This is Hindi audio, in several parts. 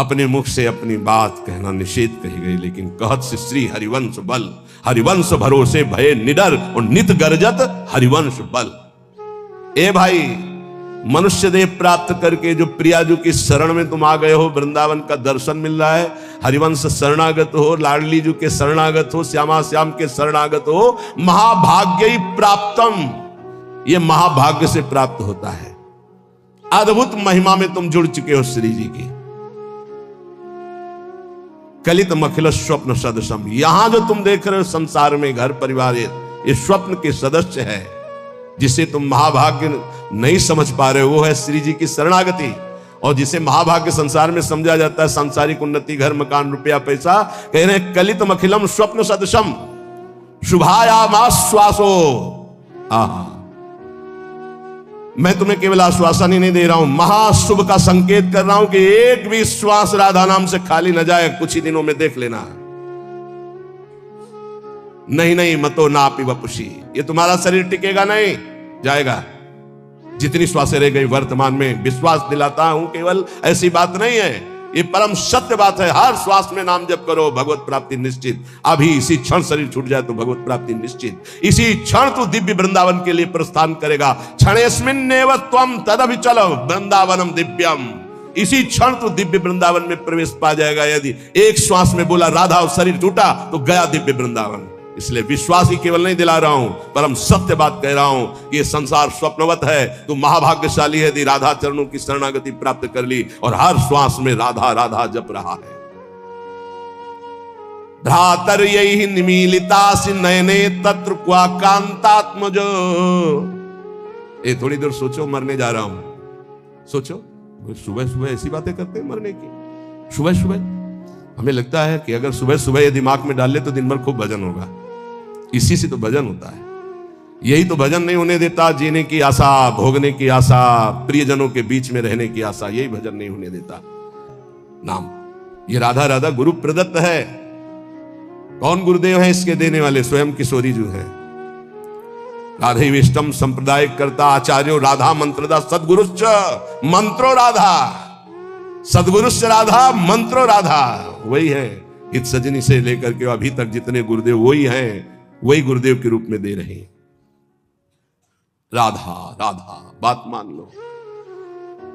अपने मुख से अपनी बात कहना निषेध कही गई, लेकिन कहत से श्री हरिवंश बल, हरिवंश भरोसे भय निडर और नित गर्जत हरिवंश बल। ए भाई, मनुष्य देह प्राप्त करके जो प्रियाजू की शरण में तुम आ गए हो, वृंदावन का दर्शन मिल रहा है, हरिवंश शरणागत हो, लाडली जू के शरणागत हो, श्यामा श्याम के शरणागत हो, महाभाग्य ही प्राप्तम, ये महाभाग्य से प्राप्त होता है। अद्भुत महिमा में तुम जुड़ चुके हो श्री जी की। कलित मखिल स्वप्न सदसम, यहां जो तुम देख रहे हो संसार में घर परिवार, ये स्वप्न के सदस्य है। जिसे तुम महाभाग्य नहीं समझ पा रहे हो वो है श्री जी की शरणागति। और जिसे महाभाग्य संसार में समझा जाता है सांसारिक उन्नति, घर मकान रुपया पैसा, कह रहे हैं कलित मखिलम स्वप्न सदसम शुभायामाश्वासो। आहा, मैं तुम्हें केवल आश्वासन ही नहीं दे रहा हूं, महाशुभ का संकेत कर रहा हूं कि एक भी श्वास राधा नाम से खाली न जाए, कुछ ही दिनों में देख लेना। नहीं नहीं मतो ना पी वपुषी, ये तुम्हारा शरीर टिकेगा नहीं, जाएगा। जितनी श्वासें रह गई वर्तमान में, विश्वास दिलाता हूं केवल ऐसी बात नहीं है, ये परम सत्य बात है। हर श्वास में नाम जप करो, भगवत प्राप्ति निश्चित। अभी इसी क्षण शरीर छूट जाए तो भगवत प्राप्ति निश्चित। इसी क्षण तू दिव्य वृंदावन के लिए प्रस्थान करेगा। क्षणेस्मिन्नेव त्वं तदभिचल वृंदावनम दिव्यम, इसी क्षण तू दिव्य वृंदावन में प्रवेश पा जाएगा। यदि एक श्वास में बोला राधा और शरीर टूटा तो गया दिव्य वृंदावन। इसलिए विश्वास ही केवल नहीं दिला रहा हूं, परम सत्य बात कह रहा हूं कि ये संसार स्वप्नवत है। तू महाभाग्यशाली है यदि राधा चरणों की शरणागति प्राप्त कर ली और हर श्वास में राधा राधा जप रहा है। भ्रातर यही निमीलिता सी नयने तत्र क्वा कांतात्मजो। ये थोड़ी देर सोचो, मरने जा रहा हूं। सोचो, सुबह सुबह ऐसी बातें करते हैं मरने की। सुबह सुबह हमें लगता है कि अगर सुबह सुबह ये दिमाग में डाल ले तो दिन भर खूब भजन होगा। इसी से तो भजन होता है। यही तो भजन नहीं होने देता, जीने की आशा, भोगने की आशा, प्रियजनों के बीच में रहने की आशा, यही भजन नहीं होने देता। नाम ये राधा राधा गुरु प्रदत्त है। कौन गुरुदेव है इसके देने वाले? स्वयं किशोरी जी हैं। राधे विष्टम संप्रदाय करता आचार्यो राधा मंत्रदा सदगुरुश्च मंत्रो राधा। सदगुरुश्च राधा मंत्रो राधा, वही है। इत सजनी से लेकर के अभी तक जितने गुरुदेव वही हैं, वही गुरुदेव के रूप में दे रहे हैं। राधा राधा, बात मान लो।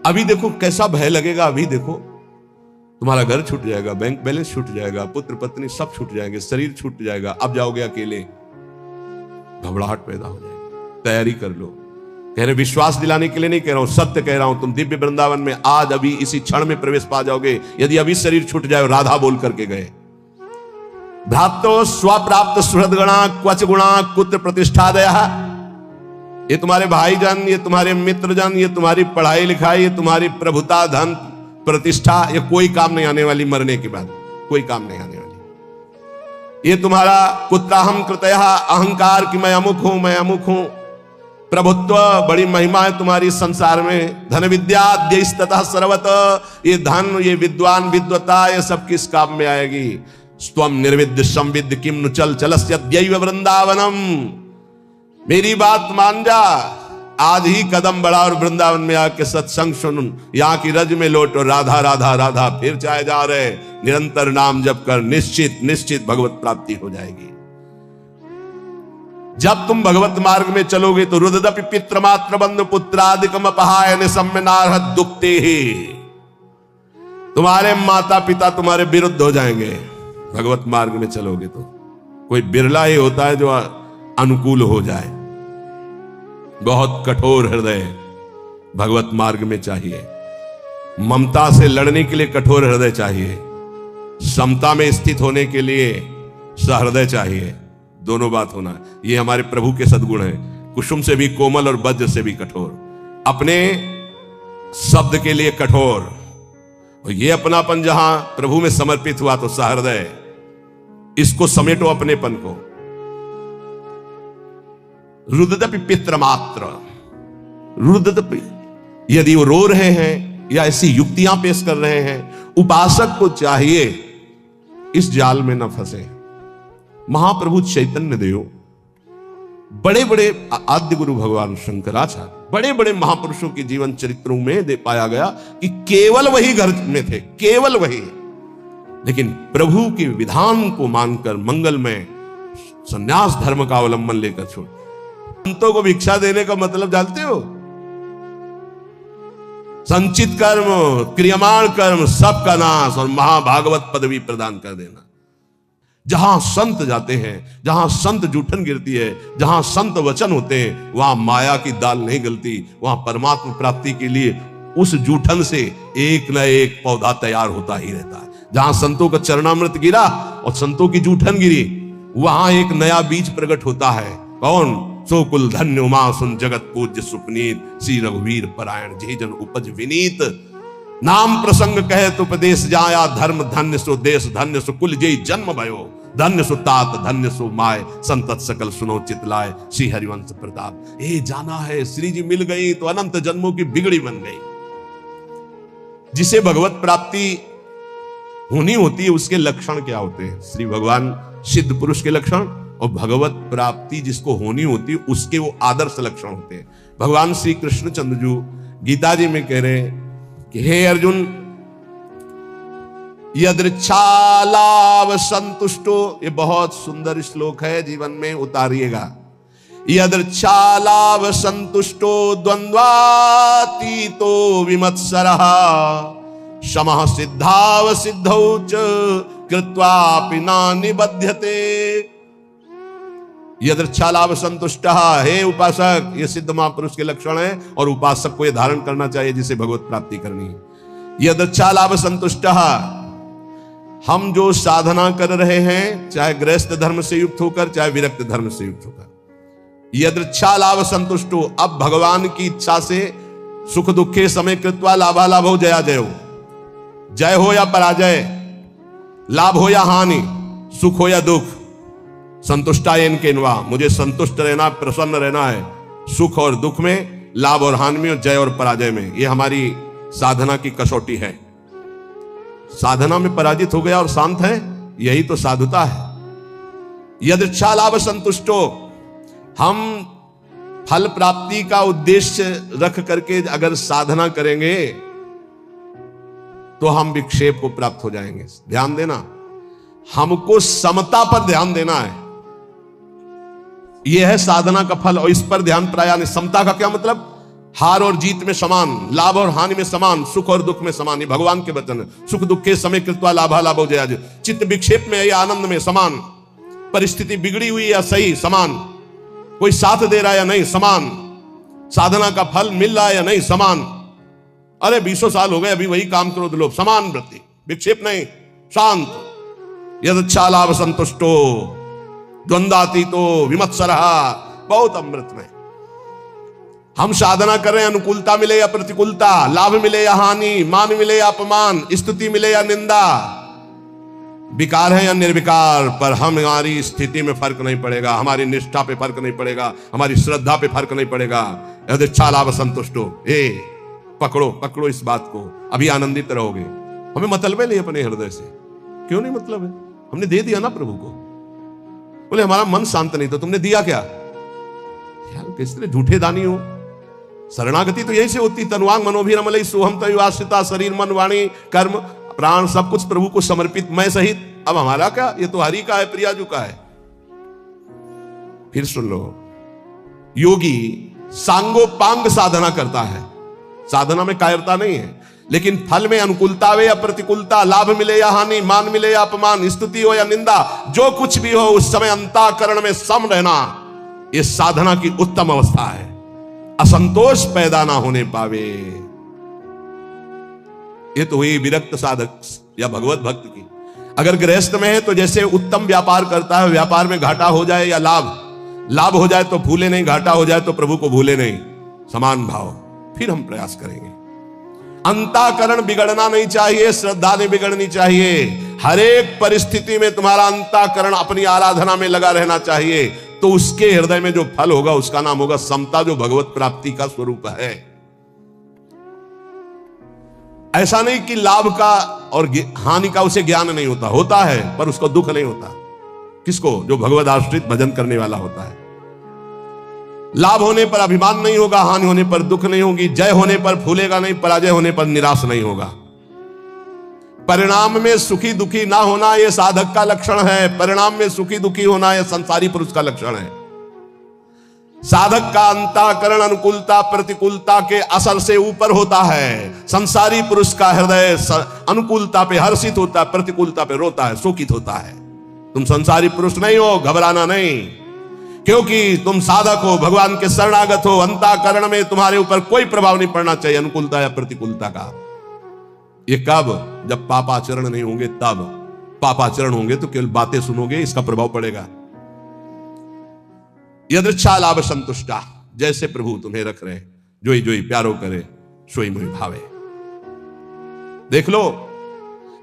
अभी देखो कैसा भय लगेगा। अभी देखो तुम्हारा घर छूट जाएगा, बैंक बैलेंस छूट जाएगा, पुत्र पत्नी सब छूट जाएंगे, शरीर छूट जाएगा। अब जाओगे अकेले, घबराहट पैदा हो जाएगी। तैयारी कर लो। कह रहे विश्वास दिलाने के लिए नहीं कह रहा हूं, सत्य कह रहा हूं। तुम दिव्य वृंदावन में आज अभी इसी क्षण में प्रवेश पा जाओगे यदि अभी शरीर छूट जाए। राधा बोल करके गए। भ्रातो स्वप्राप्त सुहृदगणा क्वच गुणा कुत्र प्रतिष्ठादया। ये तुम्हारे भाईजान, ये तुम्हारे मित्रजन, ये तुम्हारी पढ़ाई लिखाई, ये तुम्हारी प्रभुता, धन, प्रतिष्ठा, ये कोई काम नहीं आने वाली। मरने के बाद कोई काम नहीं आने वाली। ये तुम्हारा कुत्राहम कृतया, अहंकार कि मैं अमुक हूं, मैं अमुक हूं, प्रभुत्व, बड़ी महिमा है तुम्हारी संसार में। धन विद्या देशतः सर्वत, ये धन, ये विद्वान, विद्वता, ये सब किस काम में आएगी? स्वम निर्विद्य संविद्य किम नु चल चलस्यद्यैव वृंदावनम। मेरी बात मान जा, आज ही कदम बढ़ा और वृंदावन में आके सत्संग सुन, यहाँ की रज में लौट और राधा राधा राधा फिर चाहे जा रहे। निरंतर नाम जप कर, निश्चित निश्चित भगवत प्राप्ति हो जाएगी। जब तुम भगवत मार्ग में चलोगे तो रुददपि पितृमात्र बंधु पुत्रादिकम अपहाय निसम्यनार्ह दुक्ते ही। तुम्हारे माता पिता तुम्हारे विरुद्ध हो जाएंगे भगवत मार्ग में चलोगे तो। कोई बिरला ही होता है जो अनुकूल हो जाए। बहुत कठोर हृदय भगवत मार्ग में चाहिए। ममता से लड़ने के लिए कठोर हृदय चाहिए, समता में स्थित होने के लिए सहृदय चाहिए। दोनों बात होना है। ये हमारे प्रभु के सद्गुण हैं। कुसुम से भी कोमल और वज्र से भी कठोर, अपने शब्द के लिए कठोर। और ये अपनापन जहां प्रभु में समर्पित हुआ तो सहृदय। इसको समेटो अपनेपन को। रुददपि पितृमात्र, रुददपि, यदि वो रो रहे हैं या ऐसी युक्तियां पेश कर रहे हैं, उपासक को चाहिए इस जाल में न फंसे। महाप्रभु चैतन्य देव, बड़े बड़े आद्य गुरु भगवान शंकराचार्य, बड़े बड़े महापुरुषों के जीवन चरित्रों में दे पाया गया कि केवल वही घर में थे, केवल वही, लेकिन प्रभु के विधान को मानकर मंगल में संन्यास धर्म का अवलंबन लेकर छोड़। संतों को भिक्षा देने का मतलब जानते हो? संचित कर्म, क्रियमाण कर्म सबका नाश और महाभागवत पदवी प्रदान कर देना। जहां संत जाते हैं, जहां संत जूठन गिरती है, जहां संत वचन होते हैं, वहां माया की दाल नहीं गलती, वहां परमात्मा प्राप्ति के लिए उस जूठन से एक न एक पौधा तैयार होता ही रहता है। जहां संतों का चरणामृत गिरा और संतों की जूठन गिरी, वहां एक नया बीज प्रकट होता है। कौन? सो कुल धन्य उमा सुन जगत पूज्य सुपनीत, श्री रघुवीर परायण जे जन उपज विनीत। नाम प्रसंग कहे तो उपदेश जाया, धर्म धन्य सो देश धन्य सो कुल जय जन्म भयो, धन्य सो तात धन्य सो माय, संतत सकल सुनो चितलाय, श्री हरिवंश प्रताप। ए जाना है श्री जी मिल गई तो अनंत जन्मों की बिगड़ी बन गई। जिसे भगवत प्राप्ति होनी होती है उसके लक्षण क्या होते हैं? श्री भगवान सिद्ध पुरुष के लक्षण, और भगवत प्राप्ति जिसको होनी होती है उसके वो आदर्श लक्षण होते हैं। भगवान श्री कृष्ण चंद्र जी गीता जी में कह रहे हैं कि हे अर्जुन, यदृच्छालाभ संतुष्टो, ये बहुत सुंदर श्लोक है, जीवन में उतारिएगा। यदृच्छालाभ संतुष्टो द्वंद्वातीतो विमत्सरः, समः सिद्धाव सिद्धौ च कृत्वापि न निबध्यते। यदृच्छालाभ संतुष्टः, हे उपासक, ये सिद्ध महापुरुष के लक्षण है और उपासक को ये धारण करना चाहिए जिसे भगवत प्राप्ति करनी है। यदृच्छालाभ संतुष्टः, हम जो साधना कर रहे हैं, चाहे गृहस्थ धर्म से युक्त होकर चाहे विरक्त धर्म से युक्त होकर, यदृच्छालाभ संतुष्टो, अब भगवान की इच्छा से सुख दुखे समय कृत्वा लाभालाभो जया जयो, जय हो या पराजय, लाभ हो या हानि, सुख हो या दुख, संतुष्टायन केनवा, मुझे संतुष्ट रहना, प्रसन्न रहना है सुख और दुख में, लाभ और हानि में, जय और पराजय में। ये हमारी साधना की कसौटी है। साधना में पराजित हो गया और शांत है, यही तो साधुता है। यदृच्छा लाभ संतुष्टो, हम फल प्राप्ति का उद्देश्य रख करके अगर साधना करेंगे तो हम विक्षेप को प्राप्त हो जाएंगे। ध्यान देना, हमको समता पर ध्यान देना है, यह है साधना का फल, और इस पर ध्यान प्राय नहीं। समता का क्या मतलब? हार और जीत में समान, लाभ और हानि में समान, सुख और दुख में समान। ये भगवान के वचन है। सुख दुख के समय कृत्वा लाभा लाभो जया जय, चित्त विक्षेप में या आनंद में समान, परिस्थिति बिगड़ी हुई या सही समान, कोई साथ दे रहा है या नहीं समान, साधना का फल मिल रहा है या नहीं समान। अरे 20 साल हो गए अभी वही काम करो तो लोग, समान वृत्ति, विक्षेप नहीं, शांत। यदच्छा लाभ संतुष्टो द्वंद्वातीतो विमत्सरः, बहुत अमृत में हम साधना कर रहे हैं। अनुकूलता मिले या प्रतिकूलता, लाभ मिले या हानि, मान मिले या अपमान, स्तुति मिले या निंदा, विकार है या निर्विकार, पर हमारी स्थिति में फर्क नहीं पड़ेगा, हमारी निष्ठा पे फर्क नहीं पड़ेगा, हमारी श्रद्धा पे फर्क नहीं पड़ेगा। यदच्छा लाभ संतुष्टो, पकड़ो पकड़ो इस बात को, अभी आनंदित रहोगे। हमें मतलब है नहीं अपने हृदय से, क्यों नहीं मतलब है? हमने दे दिया ना प्रभु को। बोले हमारा मन शांत नहीं, तो तुमने दिया क्या? यार किस तरह झूठे दानी हो। शरणागति तो यही से होती, तनुवांग मनोभिरमलई सोहम तयुवाश्रिता, शरीर मन वाणी कर्म प्राण सब कुछ प्रभु को समर्पित, मैं सहित। अब हमारा क्या, ये तो हरि का है, प्रियाजू का है। फिर सुन लो, योगी सांगोपांग साधना करता है, साधना में कायरता नहीं है, लेकिन फल में अनुकूलता हो या प्रतिकूलता, लाभ मिले या हानि, मान मिले या अपमान, स्तुति हो या निंदा, जो कुछ भी हो उस समय अंतःकरण में सम रहना, यह साधना की उत्तम अवस्था है। असंतोष पैदा ना होने पावे, ये तो हुई विरक्त साधक या भगवत भक्त की। अगर गृहस्थ में है तो जैसे उत्तम व्यापार करता है, व्यापार में घाटा हो जाए या लाभ हो जाए तो भूले नहीं, घाटा हो जाए तो प्रभु को भूले नहीं, समान भाव। फिर हम प्रयास करेंगे। अंतःकरण बिगड़ना नहीं चाहिए, श्रद्धा नहीं बिगड़नी चाहिए। हर एक परिस्थिति में तुम्हारा अंतःकरण अपनी आराधना में लगा रहना चाहिए, तो उसके हृदय में जो फल होगा उसका नाम होगा समता, जो भगवत प्राप्ति का स्वरूप है। ऐसा नहीं कि लाभ का और हानि का उसे ज्ञान नहीं होता, होता है, पर उसको दुख नहीं होता। किसको? जो भगवत आश्रित भजन करने वाला होता है। लाभ होने पर अभिमान नहीं होगा, हानि होने पर दुख नहीं होगी, जय होने पर फूलेगा नहीं, पराजय होने पर निराश नहीं होगा। परिणाम में सुखी दुखी ना होना यह साधक का लक्षण है। परिणाम में सुखी दुखी होना यह संसारी पुरुष का लक्षण है। साधक का अंतःकरण अनुकूलता प्रतिकूलता के असर से ऊपर होता है। संसारी पुरुष का हृदय अनुकूलता पे हर्षित होता है, प्रतिकूलता पे रोता है, शोकित होता है। तुम संसारी पुरुष नहीं हो, घबराना नहीं, क्योंकि तुम साधक हो, भगवान के शरणागत हो। अंतःकरण में तुम्हारे ऊपर कोई प्रभाव नहीं पड़ना चाहिए अनुकूलता या प्रतिकूलता का। ये कब? जब पापाचरण नहीं होंगे तब। पापाचरण होंगे तो केवल बातें सुनोगे, इसका प्रभाव पड़ेगा। यदृच्छा लाभ संतुष्टा, जैसे प्रभु तुम्हें रख रहे, जोई जोई प्यारो करे सोई मोई भावे। देख लो,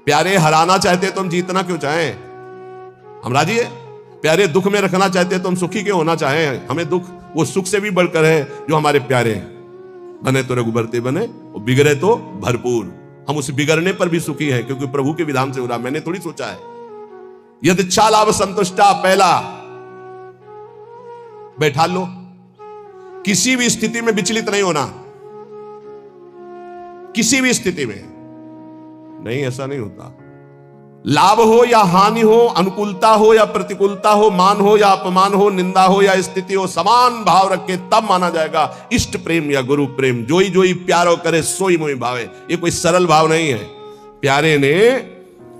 प्यारे हराना चाहते तो हम जीतना क्यों चाहें? हम राजी है। प्यारे दुख में रखना चाहते तो हम सुखी क्यों होना चाहें? हमें दुख वो सुख से भी बढ़कर है जो हमारे प्यारे बने तो रघुबरते बने और बिगड़े तो भरपूर। हम उस बिगड़ने पर भी सुखी हैं क्योंकि प्रभु के विधान से हो रहा, मैंने थोड़ी सोचा है। यदृच्छा लाभ संतुष्टा, पहला बैठा लो, किसी भी स्थिति में विचलित नहीं होना, किसी भी स्थिति में नहीं, ऐसा नहीं होता। लाभ हो या हानि हो, अनुकूलता हो या प्रतिकूलता हो, मान हो या अपमान हो, निंदा हो या स्थिति हो, समान भाव रख के तब माना जाएगा इष्ट प्रेम या गुरु प्रेम। जोई जोई प्यारो करे सोई मोई भावे। ये कोई सरल भाव नहीं है। प्यारे ने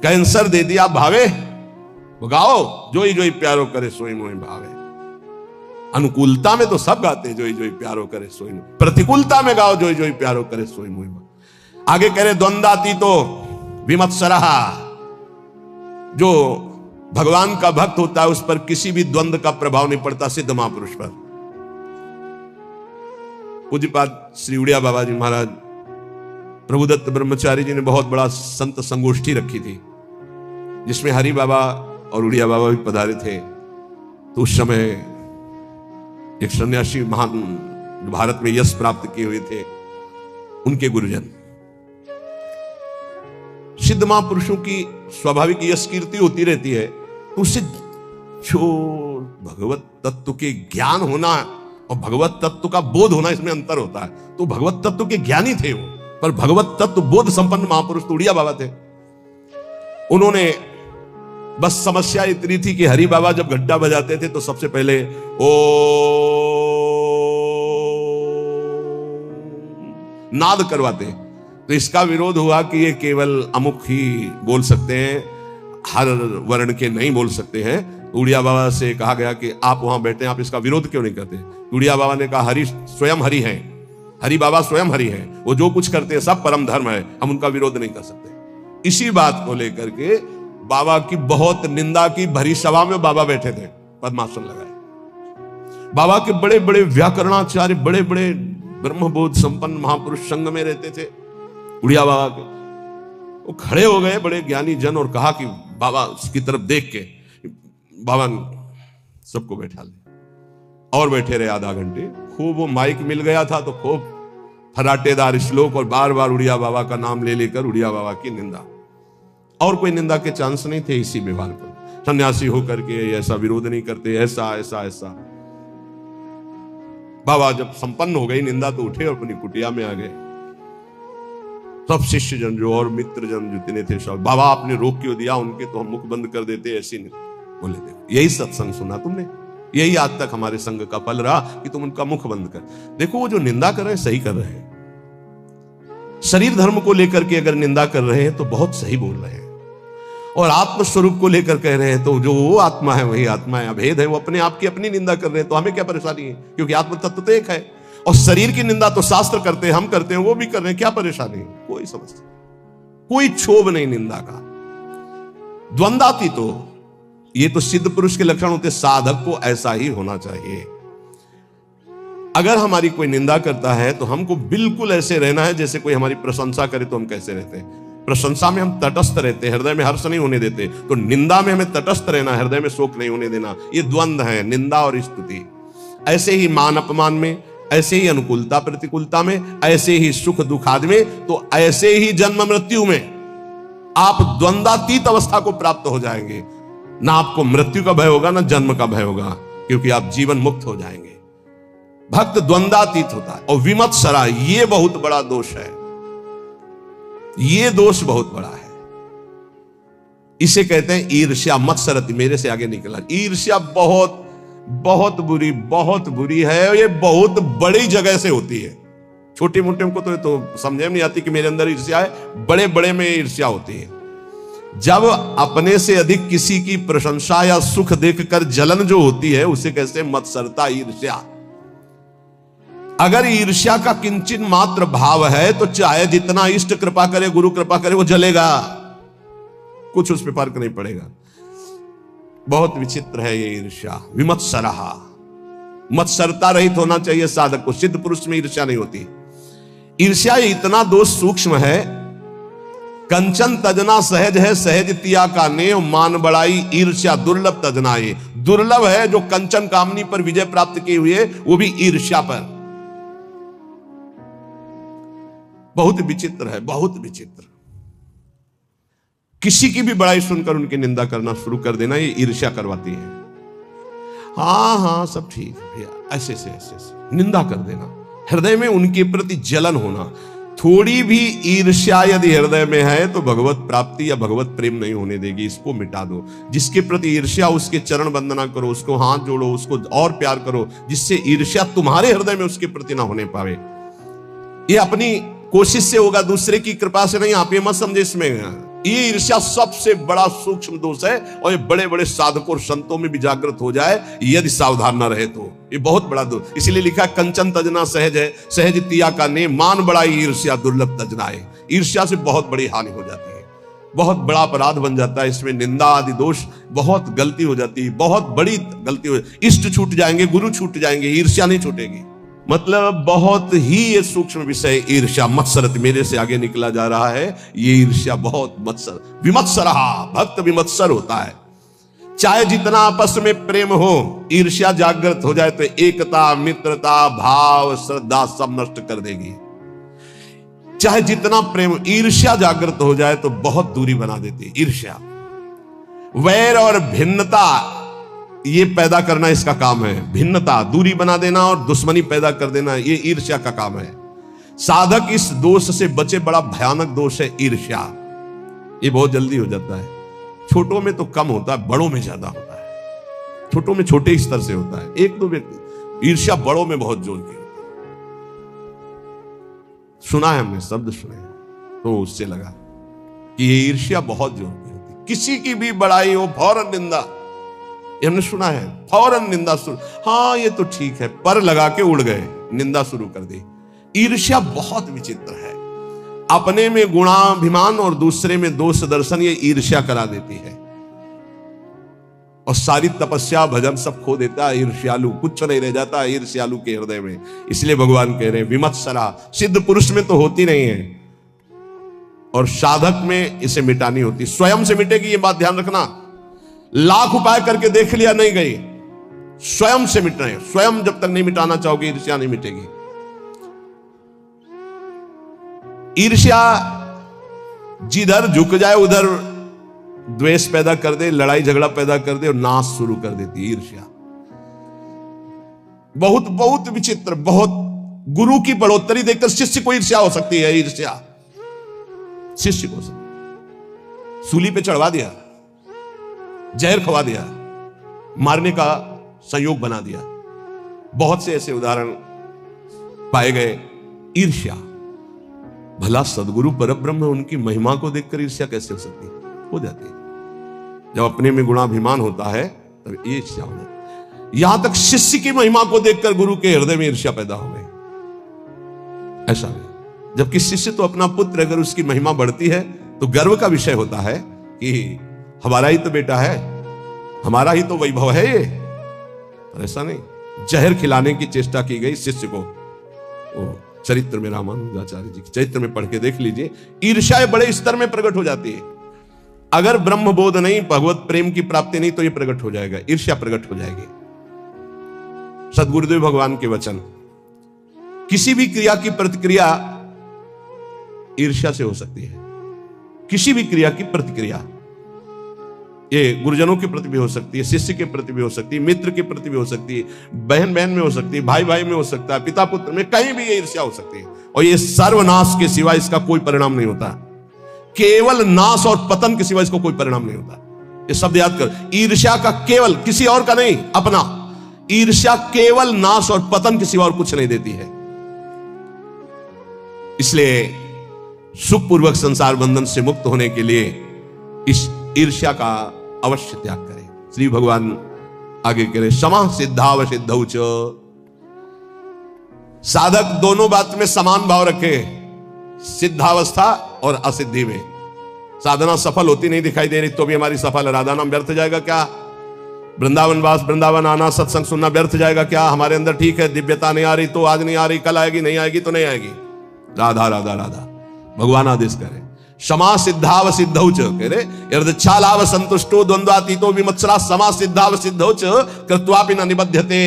कैंसर दे दिया भावे, गाओ जोई जोई प्यारो करे सोई मोई भावे। अनुकूलता में तो सब गाते हैं जोई जोई प्यारो करे सोई मोई, प्रतिकूलता में गाओ जोई जोई प्यारो करे सोई मोई भावे। आगे कह रहे द्वंद्वातीतो विमत्सरः, जो भगवान का भक्त होता है उस पर किसी भी द्वंद्व का प्रभाव नहीं पड़ता, सिद्ध महापुरुष पर। पूज्यपाद श्री उड़िया बाबा जी महाराज प्रभुदत्त ब्रह्मचारी जी ने बहुत बड़ा संत संगोष्ठी रखी थी, जिसमें हरि बाबा और उड़िया बाबा भी पधारे थे। तो उस समय एक सन्यासी महान भारत में यश प्राप्त किए हुए थे, उनके गुरुजन। सिद्ध महापुरुषों की स्वाभाविक यश कीर्ति होती रहती है, तो उससे जो भगवत तत्व के ज्ञान होना और भगवत तत्व का बोध होना, इसमें अंतर होता है। तो भगवत तत्व के ज्ञानी थे वो, पर भगवत तत्व बोध संपन्न महापुरुष तो उड़िया बाबा थे। उन्होंने बस समस्या इतनी थी कि हरि बाबा जब घंटा बजाते थे तो सबसे पहले ओ नाद करवाते। तो इसका विरोध हुआ कि ये केवल अमुक ही बोल सकते हैं, हर वर्ण के नहीं बोल सकते हैं। उड़िया बाबा से कहा गया कि आप वहां बैठे हैं, आप इसका विरोध क्यों नहीं करते? उड़िया बाबा ने कहा हरि स्वयं हरि हैं, हरि बाबा स्वयं हरि हैं, वो जो कुछ करते हैं सब परम धर्म है, हम उनका विरोध नहीं कर सकते। इसी बात को लेकर के बाबा की बहुत निंदा की भरी सभा में बाबा बैठे थे, पद्मासन लगाए। बाबा के बड़े बड़े व्याकरणाचार्य, बड़े बड़े ब्रह्मबोध संपन्न महापुरुष संग में रहते थे उड़िया बाबा के। वो खड़े हो गए बड़े ज्ञानी जन और कहा कि बाबा उसकी तरफ देख के बाबा ने सबको बैठा लिया और बैठे रहे आधा घंटे। खूब वो माइक मिल गया था तो खूब फराटेदार श्लोक और बार बार उड़िया बाबा का नाम ले लेकर उड़िया बाबा की निंदा, और कोई निंदा के चांस नहीं थे इसी व्यवहार पर। सन्यासी होकर के ऐसा विरोध नहीं करते, ऐसा ऐसा ऐसा। बाबा जब संपन्न हो गई निंदा तो उठे और अपनी कुटिया में आ गए। सब शिष्य जन जो और मित्र जन जितने थे सब, बाबा आपने रोक क्यों दिया, उनके तो हम मुख बंद कर देते, ऐसी नहीं। बोले देखो यही सत्संग सुना तुमने, यही आज तक हमारे संग का फल रहा कि तुम उनका मुख बंद कर। देखो वो जो निंदा कर रहे हैं सही कर रहे हैं। शरीर धर्म को लेकर के अगर निंदा कर रहे हैं तो बहुत सही बोल रहे हैं, और आत्मस्वरूप को लेकर कह रहे हैं तो जो वो आत्मा है वही आत्मा है, अभेद है, वो अपने आप की अपनी निंदा कर रहे हैं तो हमें क्या परेशानी है, क्योंकि आत्म तत्व तो एक है। और शरीर की निंदा तो शास्त्र करते हैं, हम करते हैं, वो भी कर रहे हैं, क्या परेशानी है? कोई समस्या, कोई क्षोभ नहीं निंदा का। द्वंद्वाती तो ये तो सिद्ध पुरुष के लक्षण होते, साधक को ऐसा ही होना चाहिए। अगर हमारी कोई निंदा करता है तो हमको बिल्कुल ऐसे रहना है जैसे कोई हमारी प्रशंसा करे तो हम कैसे रहते हैं। प्रशंसा में हम तटस्थ रहते हैं, हृदय में हर्ष नहीं होने देते। तो निंदा में हमें तटस्थ रहना, हृदय में शोक नहीं होने देना। ये द्वंद्व है, निंदा और स्तुति। ऐसे ही मान अपमान में, ऐसे ही अनुकूलता प्रतिकूलता में, ऐसे ही सुख दुख आदि में, तो ऐसे ही जन्म मृत्यु में आप द्वंद्वातीत अवस्था को प्राप्त हो जाएंगे। ना आपको मृत्यु का भय होगा, ना जन्म का भय होगा, क्योंकि आप जीवन मुक्त हो जाएंगे। भक्त द्वंद्वातीत होता है। और विमत्सरा, ये बहुत बड़ा दोष है, ये दोष बहुत बड़ा है। इसे कहते हैं ईर्ष्या। मत्सरति, मेरे से आगे निकला। ईर्ष्या बहुत बहुत बुरी है। ये बहुत बड़ी जगह से होती है। छोटे मोटे को तो समझ में नहीं आती कि मेरे अंदर ईर्ष्या है, बड़े बड़े में ईर्ष्या होती है। जब अपने से अधिक किसी की प्रशंसा या सुख देखकर जलन जो होती है, उसे कहते हैं मत्सरता, ईर्ष्या। अगर ईर्ष्या का किंचित मात्र भाव है तो चाहे जितना इष्ट कृपा करे, गुरु कृपा करे, वो जलेगा, कुछ उस पर फर्क नहीं पड़ेगा। बहुत विचित्र है ये ईर्ष्या। विमत्सरहा, मत्सरता रहित होना चाहिए साधक को। सिद्ध पुरुष में ईर्ष्या नहीं होती। ईर्ष्या इतना दोष सूक्ष्म है। कंचन तजना सहज है, सहज तिया का नेव, मान बड़ाई ईर्ष्या दुर्लभ तजनाए। दुर्लभ है जो कंचन कामनी पर विजय प्राप्त किए हुए, वो भी ईर्ष्या पर। बहुत विचित्र है, बहुत विचित्र। किसी की भी बड़ाई सुनकर उनकी निंदा करना शुरू कर देना, ये ईर्ष्या करवाती है। हाँ सब ठीक है भैया, ऐसे निंदा कर देना, हृदय में उनके प्रति जलन होना। थोड़ी भी ईर्ष्या यदि हृदय में है तो भगवत प्राप्ति या भगवत प्रेम नहीं होने देगी। इसको मिटा दो। जिसके प्रति ईर्ष्या, उसके चरण वंदना करो, उसको हाथ जोड़ो, उसको और प्यार करो, जिससे ईर्ष्या तुम्हारे हृदय में उसके प्रति ना होने पावे। ये अपनी कोशिश से होगा, दूसरे की कृपा से नहीं। आप ये मत समझे इसमें। ये ईर्ष्या सबसे बड़ा सूक्ष्म दोष है, और ये बड़े बड़े साधकों और संतों में भी जागृत हो जाए यदि सावधान न रहे तो। ये बहुत बड़ा दोष। इसीलिए लिखा कंचन तजना सहज है, सहज तिया का ने, मान बड़ाई ईर्ष्या दुर्लभ तजनाए। ईर्ष्या से बहुत बड़ी हानि हो जाती है, बहुत बड़ा अपराध बन जाता है। इसमें निंदा आदि दोष, बहुत गलती हो जाती है, बहुत बड़ी गलती हो। इष्ट छूट जाएंगे, गुरु छूट जाएंगे, ईर्ष्या नहीं छूटेगी। मतलब बहुत ही ये सूक्ष्म विषय ईर्ष्या। मत्सरत, मेरे से आगे निकला जा रहा है। ये ईर्ष्या बहुत मत्सर। विमत्सरहा, भक्त विमत्सर होता है। चाहे जितना आपस में प्रेम हो, ईर्ष्या जागृत हो जाए तो एकता, मित्रता, भाव, श्रद्धा सब नष्ट कर देगी। चाहे जितना प्रेम, ईर्ष्या जागृत हो जाए तो बहुत दूरी बना देती है ईर्ष्या। वैर और भिन्नता ये पैदा करना इसका काम है। भिन्नता, दूरी बना देना और दुश्मनी पैदा कर देना, ये ईर्ष्या का काम है। साधक इस दोष से बचे। बड़ा भयानक दोष है ईर्ष्या। ये बहुत जल्दी हो जाता है। छोटों में तो कम होता है, बड़ों में ज्यादा होता है। छोटों में छोटे स्तर से होता है, एक दो व्यक्ति। ईर्ष्या बड़ों में बहुत जोर की होती है। सुना है हमने, शब्द सुने, तो उससे लगा कि ये ईर्ष्या बहुत जोर की होती है। किसी की भी बड़ाई हो, फौरन निंदा। हमने सुना है, फौरन निंदा शुरू। हाँ ये तो ठीक है, पर लगा के उड़ गए, निंदा शुरू कर दी। ईर्ष्या बहुत विचित्र है। अपने में गुणाभिमान और दूसरे में दोष दर्शन, ये ईर्ष्या करा देती है। और सारी तपस्या भजन सब खो देता है ईर्ष्यालु। कुछ नहीं रह जाता ईर्ष्यालु के हृदय में। इसलिए भगवान कह रहे हैं विमत्सरा। सिद्ध पुरुष में तो होती नहीं है, और साधक में इसे मिटानी होती। स्वयं से मिटेगी, ये बात ध्यान रखना। लाख उपाय करके देख लिया, नहीं गई। स्वयं से मिट रहे। स्वयं जब तक नहीं मिटाना चाहोगे, ईर्ष्या नहीं मिटेगी। ईर्ष्या जिधर झुक जाए उधर द्वेष पैदा कर दे, लड़ाई झगड़ा पैदा कर दे और नाश शुरू कर देती है ईर्ष्या। बहुत बहुत विचित्र। बहुत गुरु की बढ़ोतरी देखकर शिष्य को ईर्ष्या हो सकती है। ईर्ष्या शिष्य को सूली पे चढ़वा दिया, जहर खवा दिया, मारने का संयोग बना दिया। बहुत से ऐसे उदाहरण पाए गए। ईर्ष्या। भला सदगुरु परब्रह्म, उनकी महिमा को देखकर ईर्ष्या कैसे हो सकती है? हो जाती है। जब अपने में गुणाभिमान होता है तब ये ईर्ष्या हो जाती है। यहां तक शिष्य की महिमा को देखकर गुरु के हृदय में ईर्ष्या पैदा हो गई। ऐसा नहीं। जबकि शिष्य तो अपना पुत्र, अगर उसकी महिमा बढ़ती है तो गर्व का विषय होता है कि हमारा ही तो बेटा है, हमारा ही तो वैभव है ये। पर ऐसा नहीं। जहर खिलाने की चेष्टा की गई शिष्य को। चरित्र में, रामानुजाचार्य जी के चरित्र में पढ़ के देख लीजिए। ईर्ष्या बड़े स्तर में प्रकट हो जाती है। अगर ब्रह्म बोध नहीं, भगवत प्रेम की प्राप्ति नहीं, तो ये प्रकट हो जाएगा, ईर्ष्या प्रकट हो जाएगी। सदगुरुदेव भगवान के वचन। किसी भी क्रिया की प्रतिक्रिया ईर्ष्या से हो सकती है। किसी भी क्रिया की प्रतिक्रिया, ये गुरुजनों के प्रति भी हो सकती है, शिष्य के प्रति भी हो सकती है, मित्र के प्रति भी हो सकती है, बहन बहन में हो सकती है, भाई भाई में हो सकता है, पिता पुत्र में, कहीं भी ये ईर्ष्या हो सकती है। और ये सर्वनाश के सिवा इसका कोई परिणाम नहीं होता। केवल नाश और पतन के सिवा इसको कोई परिणाम नहीं होता। ये शब्द याद कर, ईर्ष्या का केवल, किसी और का नहीं, अपना। ईर्ष्या केवल नाश और पतन के सिवा और कुछ नहीं देती है। इसलिए सुखपूर्वक संसार बंधन से मुक्त होने के लिए इस ईर्ष्या का अवश्य त्याग करें। श्री भगवान आगे कह रहे, क्षमा सिद्धाव सिद्धौ च। साधक दोनों बात में समान भाव रखे, सिद्धावस्था और असिद्धि में। साधना सफल होती नहीं दिखाई दे रही तो भी हमारी सफल, राधा नाम व्यर्थ जाएगा क्या? वृंदावन वास, वृंदावन आना, सत्संग सुनना व्यर्थ जाएगा क्या? हमारे अंदर ठीक है, दिव्यता नहीं आ रही तो आज नहीं आ रही, कल आएगी, नहीं आएगी तो नहीं आएगी। राधा राधा राधा, भगवान आदेश करे। क्षमा सिद्धाव सिद्धौ च, कह रहे यदच्छा लाभ संतुष्टो द्वंद्वातीतो विमत्सरा क्षमा सिद्धाव सिद्धौ च कृत्वापि न निबध्यते।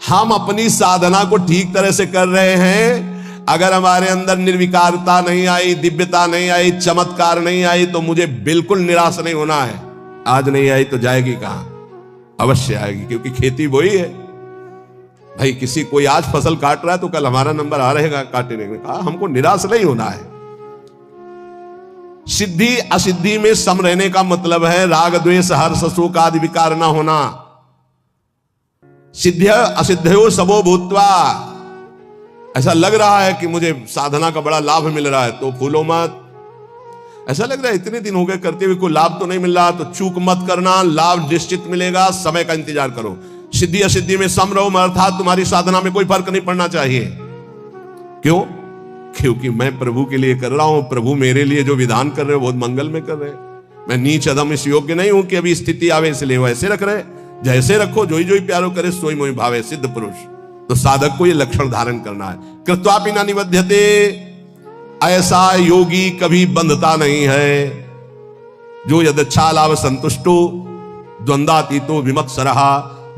हम अपनी साधना को ठीक तरह से कर रहे हैं, अगर हमारे अंदर निर्विकारता नहीं आई, दिव्यता नहीं आई, चमत्कार नहीं आई तो मुझे बिल्कुल निराश नहीं होना है। आज नहीं आई तो जाएगी कहां? अवश्य आएगी, क्योंकि खेती वही है भाई। किसी कोई आज फसल काट रहा है तो कल हमारा नंबर आ रहेगा काटने में। कहा हमको निराश नहीं होना है। सिद्धि असिद्धि में सम रहने का मतलब है राग द्वेष हर्ष शोक आदि विकार ना होना। सिद्ध असिद्धयो सबो भूत्वा। ऐसा लग रहा है कि मुझे साधना का बड़ा लाभ मिल रहा है तो फूलो मत। ऐसा लग रहा है इतने दिन हो गए करते हुए कोई लाभ तो नहीं मिल रहा, तो चूक मत करना, लाभ निश्चित मिलेगा, समय का इंतजार करो। सिद्धि असिद्धि में सम रहो, अर्थात तुम्हारी साधना में कोई फर्क नहीं पड़ना चाहिए। क्यों? क्योंकि मैं प्रभु के लिए कर रहा हूं, प्रभु मेरे लिए जो विधान कर रहे हो बहुत मंगल में कर रहे हैं। मैं नीच अधम इस योग्य नहीं हूं कि अभी स्थिति आवे इसलिए वैसे रख रहे। जैसे रखो, जोई जोई प्यारो करे सोई मोई भावे, सिद्ध पुरुष। तो साधक को ये लक्षण धारण करना है। कृत्वापि न निबध्यते, ऐसा योगी कभी बंधता नहीं है। जो यदच्छा लाभ संतुष्टो द्वंद्वातीतो विमत्सरः,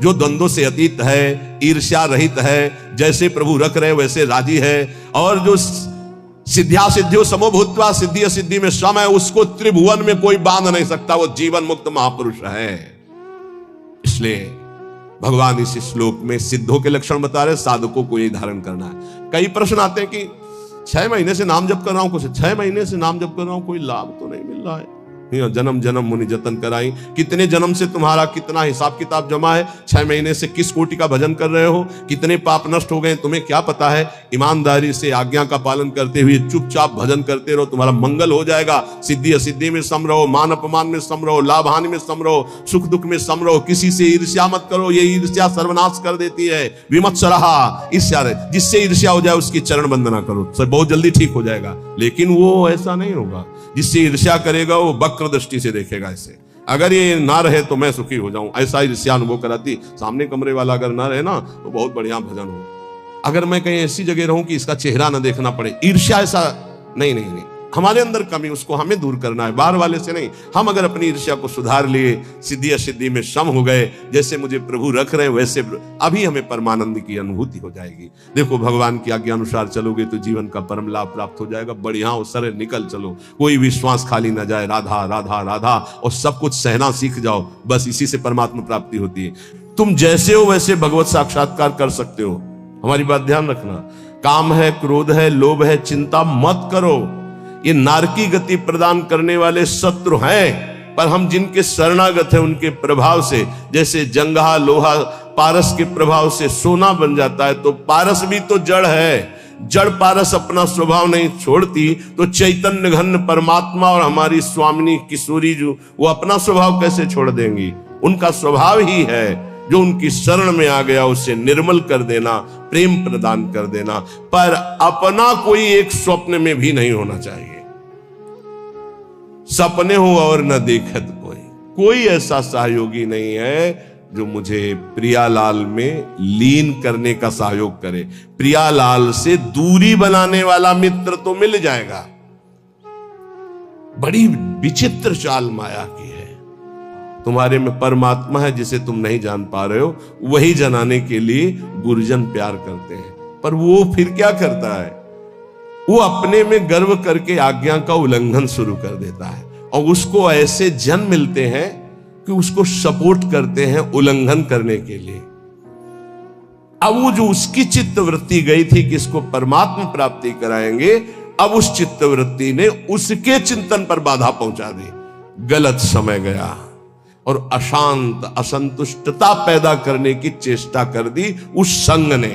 जो द्वंद्वों से अतीत है, ईर्ष्या रहित है, जैसे प्रभु रख रहे वैसे राजी है। और जो सिद्ध्या सिद्धियो समो भूत्वा, सिद्धि असिद्धि में सम है, उसको त्रिभुवन में कोई बांध नहीं सकता। वो जीवन मुक्त महापुरुष है। इसलिए भगवान इस श्लोक में सिद्धों के लक्षण बता रहे, साधकों को ये धारण करना है। कई प्रश्न आते हैं कि 6 महीने से नाम जप कर रहा हूं, कुछ 6 महीने से नाम जप कर रहा हूं, कोई लाभ तो नहीं मिल रहा है। जन्म जन्म मुनि जतन कराई। कितने जन्म से तुम्हारा कितना हिसाब किताब जमा है? 6 महीने से किस कोटि का भजन कर रहे हो? कितने पाप नष्ट हो गए तुम्हें क्या पता है? ईमानदारी से आज्ञा का पालन करते हुए चुपचाप भजन करते रहो, तुम्हारा मंगल हो जाएगा। सिद्धि असिद्धि में सम रहो, मान अपमान में सम रहो, लाभ हानि में सम रहो, सुख दुख में सम रहो। किसी से ईर्ष्या मत करो, ये ईर्ष्या सर्वनाश कर देती है। विमत्सरः, ईर्ष्या, जिससे ईर्ष्या हो जाए उसकी चरण वंदना करो, सब बहुत जल्दी ठीक हो जाएगा। लेकिन वो ऐसा नहीं होगा। जिससे ईर्ष्या करेगा वो वक्र दृष्टि से देखेगा इसे। अगर ये ना रहे तो मैं सुखी हो जाऊं, ऐसा ईर्ष्या अनुभव कराती। सामने कमरे वाला अगर ना रहे ना तो बहुत बढ़िया भजन हो। अगर मैं कहीं ऐसी जगह रहूं कि इसका चेहरा ना देखना पड़े, ईर्ष्या ऐसा नहीं। हमारे अंदर कमी, उसको हमें दूर करना है, बाहर वाले से नहीं। हम अगर अपनी ईर्ष्या को सुधार लिए, सिद्धि असिद्धि में सम हो गए, जैसे मुझे प्रभु रख रहे हैं वैसे, अभी हमें परमानंद की अनुभूति हो जाएगी। देखो भगवान की आज्ञा अनुसार चलोगे तो जीवन का परम लाभ प्राप्त हो जाएगा। बढ़िया और सरल निकल चलो, कोई विश्वास खाली ना जाए। राधा राधा राधा, और सब कुछ सहना सीख जाओ। बस इसी से परमात्मा प्राप्ति होती है। तुम जैसे हो वैसे भगवत साक्षात्कार कर सकते हो। हमारी बात ध्यान रखना। काम है, क्रोध है, लोभ है, चिंता मत करो। ये नारकी गति प्रदान करने वाले शत्रु हैं, पर हम जिनके शरणागत हैं उनके प्रभाव से, जैसे जंगहा लोहा पारस के प्रभाव से सोना बन जाता है, तो पारस भी तो जड़ है। जड़ पारस अपना स्वभाव नहीं छोड़ती, तो चैतन्य घन परमात्मा और हमारी स्वामिनी किशोरी जो, वो अपना स्वभाव कैसे छोड़ देंगी? उनका स्वभाव ही है जो उनकी शरण में आ गया उसे निर्मल कर देना, प्रेम प्रदान कर देना। पर अपना कोई एक स्वप्न में भी नहीं होना चाहिए। सपने हो और न देखत कोई ऐसा सहयोगी नहीं है जो मुझे प्रियालाल में लीन करने का सहयोग करे। प्रियालाल से दूरी बनाने वाला मित्र तो मिल जाएगा। बड़ी विचित्र चाल माया की है। तुम्हारे में परमात्मा है जिसे तुम नहीं जान पा रहे हो, वही जनाने के लिए गुरुजन प्यार करते हैं। पर वो फिर क्या करता है? वो अपने में गर्व करके आज्ञा का उल्लंघन शुरू कर देता है और उसको ऐसे जन मिलते हैं कि उसको सपोर्ट करते हैं उल्लंघन करने के लिए। अब वो जो उसकी चित्तवृत्ति गई थी कि इसको परमात्मा प्राप्ति कराएंगे, अब उस चित्तवृत्ति ने उसके चिंतन पर बाधा पहुंचा दी। गलत समय गया और अशांत असंतुष्टता पैदा करने की चेष्टा कर दी उस संग ने।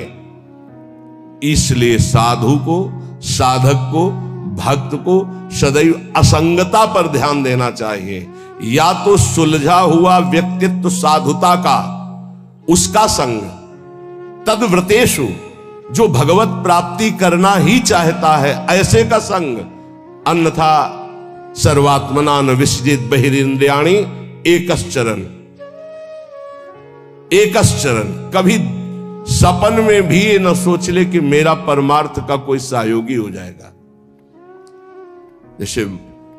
इसलिए साधु को, साधक को, भक्त को सदैव असंगता पर ध्यान देना चाहिए। या तो सुलझा हुआ व्यक्तित्व साधुता का, उसका संग, तद्व्रतेषु जो भगवत प्राप्ति करना ही चाहता है ऐसे का संग, अन्यथा सर्वात्मना न विसजित बहिरिंद्रियाणि एकश्चरण। एकश्चरण, कभी सपन में भी ये न सोच ले कि मेरा परमार्थ का कोई सहयोगी हो जाएगा। जैसे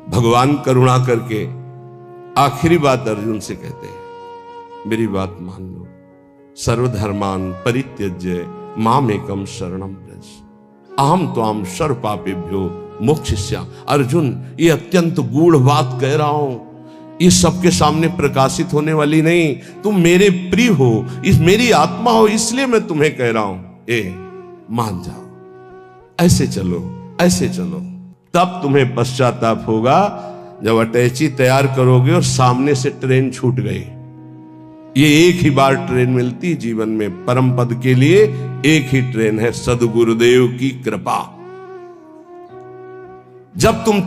भगवान करुणा करके आखिरी बात अर्जुन से कहते हैं, मेरी बात मान लो, सर्वधर्मान परित्यज्य मामेकम शरणम व्रज अहम त्वाम सर्व पापेभ्यो मोक्षयिष्यामि। अर्जुन, ये अत्यंत गूढ़ बात कह रहा हूं, ये सबके सामने प्रकाशित होने वाली नहीं। तुम मेरे प्रिय हो, इस मेरी आत्मा हो, इसलिए मैं तुम्हें कह रहा हूं, मान जाओ, ऐसे चलो, ऐसे चलो। तब तुम्हें पश्चाताप होगा जब अटैची तैयार करोगे और सामने से ट्रेन छूट गई। ये एक ही बार ट्रेन मिलती जीवन में, परम पद के लिए एक ही ट्रेन है, सद्गुरुदेव की कृपा। जब तुम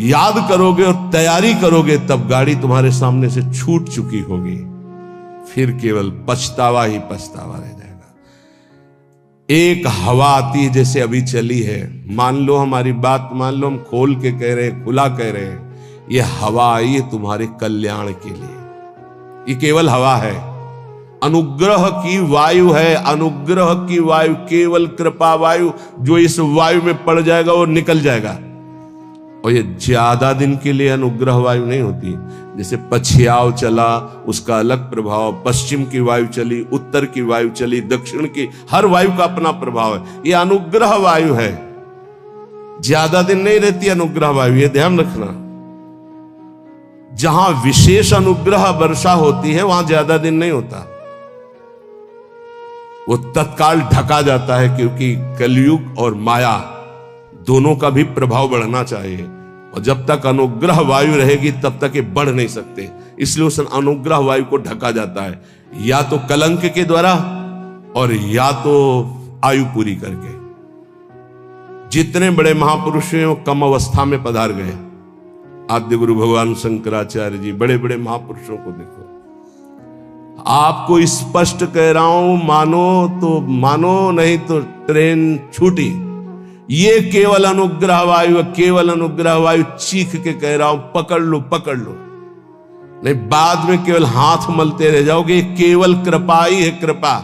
याद करोगे और तैयारी करोगे तब गाड़ी तुम्हारे सामने से छूट चुकी होगी, फिर केवल पछतावा ही पछतावा रह जाएगा। एक हवा आती है जैसे अभी चली है, मान लो हमारी बात मान लो, हम खोल के कह रहे हैं, खुला कह रहे हैं, ये हवा आई है तुम्हारे कल्याण के लिए। ये केवल हवा है, अनुग्रह की वायु है, अनुग्रह की वायु, केवल कृपा वायु। जो इस वायु में पड़ जाएगा वो निकल जाएगा। और ये ज्यादा दिन के लिए अनुग्रह वायु नहीं होती। जैसे पछियाव चला, उसका अलग प्रभाव, पश्चिम की वायु चली, उत्तर की वायु चली, दक्षिण की, हर वायु का अपना प्रभाव है। ये अनुग्रह वायु है, ज्यादा दिन नहीं रहती अनुग्रह वायु, ये ध्यान रखना। जहां विशेष अनुग्रह वर्षा होती है वहां ज्यादा दिन नहीं होता, वो तत्काल ढका जाता है, क्योंकि कलयुग और माया दोनों का भी प्रभाव बढ़ना चाहिए। और जब तक अनुग्रह वायु रहेगी तब तक ये बढ़ नहीं सकते, इसलिए उस अनुग्रह वायु को ढका जाता है, या तो कलंक के द्वारा और या तो आयु पूरी करके। जितने बड़े महापुरुष हैं वो कम अवस्था में पधार गए। आद्य गुरु भगवान शंकराचार्य जी, बड़े बड़े महापुरुषों को देखो। आपको स्पष्ट कह रहा हूं, मानो तो मानो, नहीं तो ट्रेन छूटी। ये केवल अनुग्रह वायु, केवल अनुग्रह वायु, चीख के कह रहा हूं, पकड़ लो, पकड़ लो, नहीं बाद में केवल हाथ मलते रह जाओगे। केवल कृपा ही है, कृपा।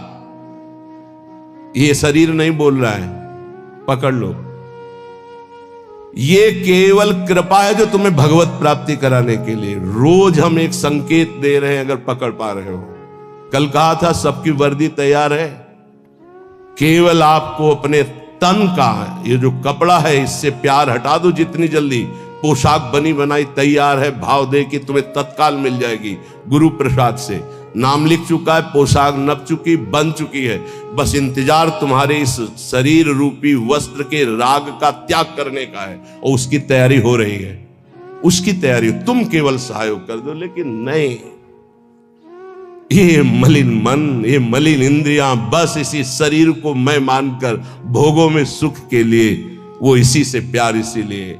ये शरीर नहीं बोल रहा है, पकड़ लो। ये केवल कृपा है जो तुम्हें भगवत प्राप्ति कराने के लिए। रोज हम एक संकेत दे रहे हैं, अगर पकड़ पा रहे हो। कल कहा था सबकी वर्दी तैयार है, केवल आपको अपने तन का ये जो कपड़ा है इससे प्यार हटा दो जितनी जल्दी। पोशाक बनी बनाई तैयार है, भाव दे कि तुम्हें तत्काल मिल जाएगी गुरु प्रसाद से। नाम लिख चुका है, पोशाक नप चुकी, बन चुकी है, बस इंतजार तुम्हारे इस शरीर रूपी वस्त्र के राग का त्याग करने का है, और उसकी तैयारी हो रही है। उसकी तैयारी तुम केवल सहयोग कर दो। लेकिन नहीं, ये मलिन मन, ये मलिन इंद्रियां बस इसी शरीर को मैं मानकर भोगों में सुख के लिए, वो इसी से प्यार, इसीलिए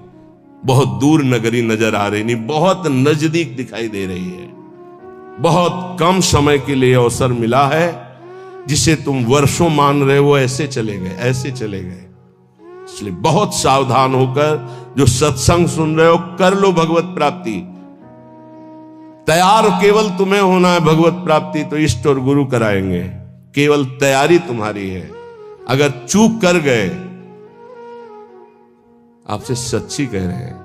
बहुत दूर नगरी नजर आ रही नहीं, बहुत नजदीक दिखाई दे रही है। बहुत कम समय के लिए अवसर मिला है, जिसे तुम वर्षों मान रहे हो, ऐसे चले गए, ऐसे चले गए। इसलिए बहुत सावधान होकर जो सत्संग सुन रहे हो, कर लो भगवत प्राप्ति। तैयार केवल तुम्हें होना है भगवत प्राप्ति, तो इष्ट और गुरु कराएंगे। केवल तैयारी तुम्हारी है। अगर चूक कर गए, आपसे सच्ची कह रहे हैं,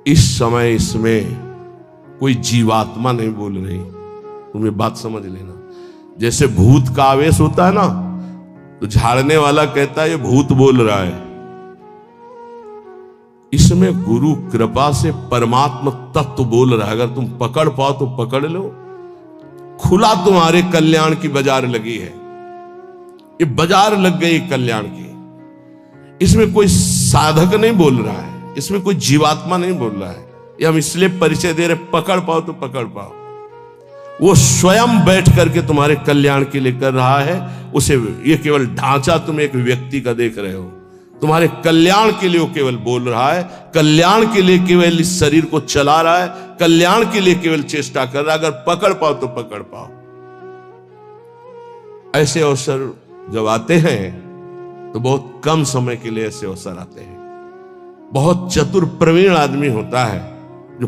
इस समय इसमें कोई जीवात्मा नहीं बोल रही, तुम्हें बात समझ लेना। जैसे भूत का आवेश होता है ना, तो झाड़ने वाला कहता है ये भूत बोल रहा है, इसमें गुरु कृपा से परमात्मा तत्व बोल रहा है। अगर तुम पकड़ पाओ तो पकड़ लो। खुला तुम्हारे कल्याण की बाजार लगी है, ये बाजार लग गई कल्याण की। इसमें कोई साधक नहीं बोल रहा है, इसमें कोई जीवात्मा नहीं बोल रहा है। ये हम इसलिए परिचय दे रहे, पकड़ पाओ तो पकड़ पाओ। वो स्वयं बैठ करके तुम्हारे कल्याण के लिए कर रहा है। उसे ये केवल ढांचा तुम एक व्यक्ति का देख रहे हो, तुम्हारे कल्याण के लिए वो केवल बोल रहा है, कल्याण के लिए केवल इस शरीर को चला रहा है, कल्याण के लिए केवल चेष्टा कर रहा है। अगर पकड़ पाओ तो पकड़ पाओ। ऐसे अवसर जब आते हैं तो बहुत कम समय के लिए ऐसे अवसर आते हैं। बहुत चतुर प्रवीण आदमी होता है जो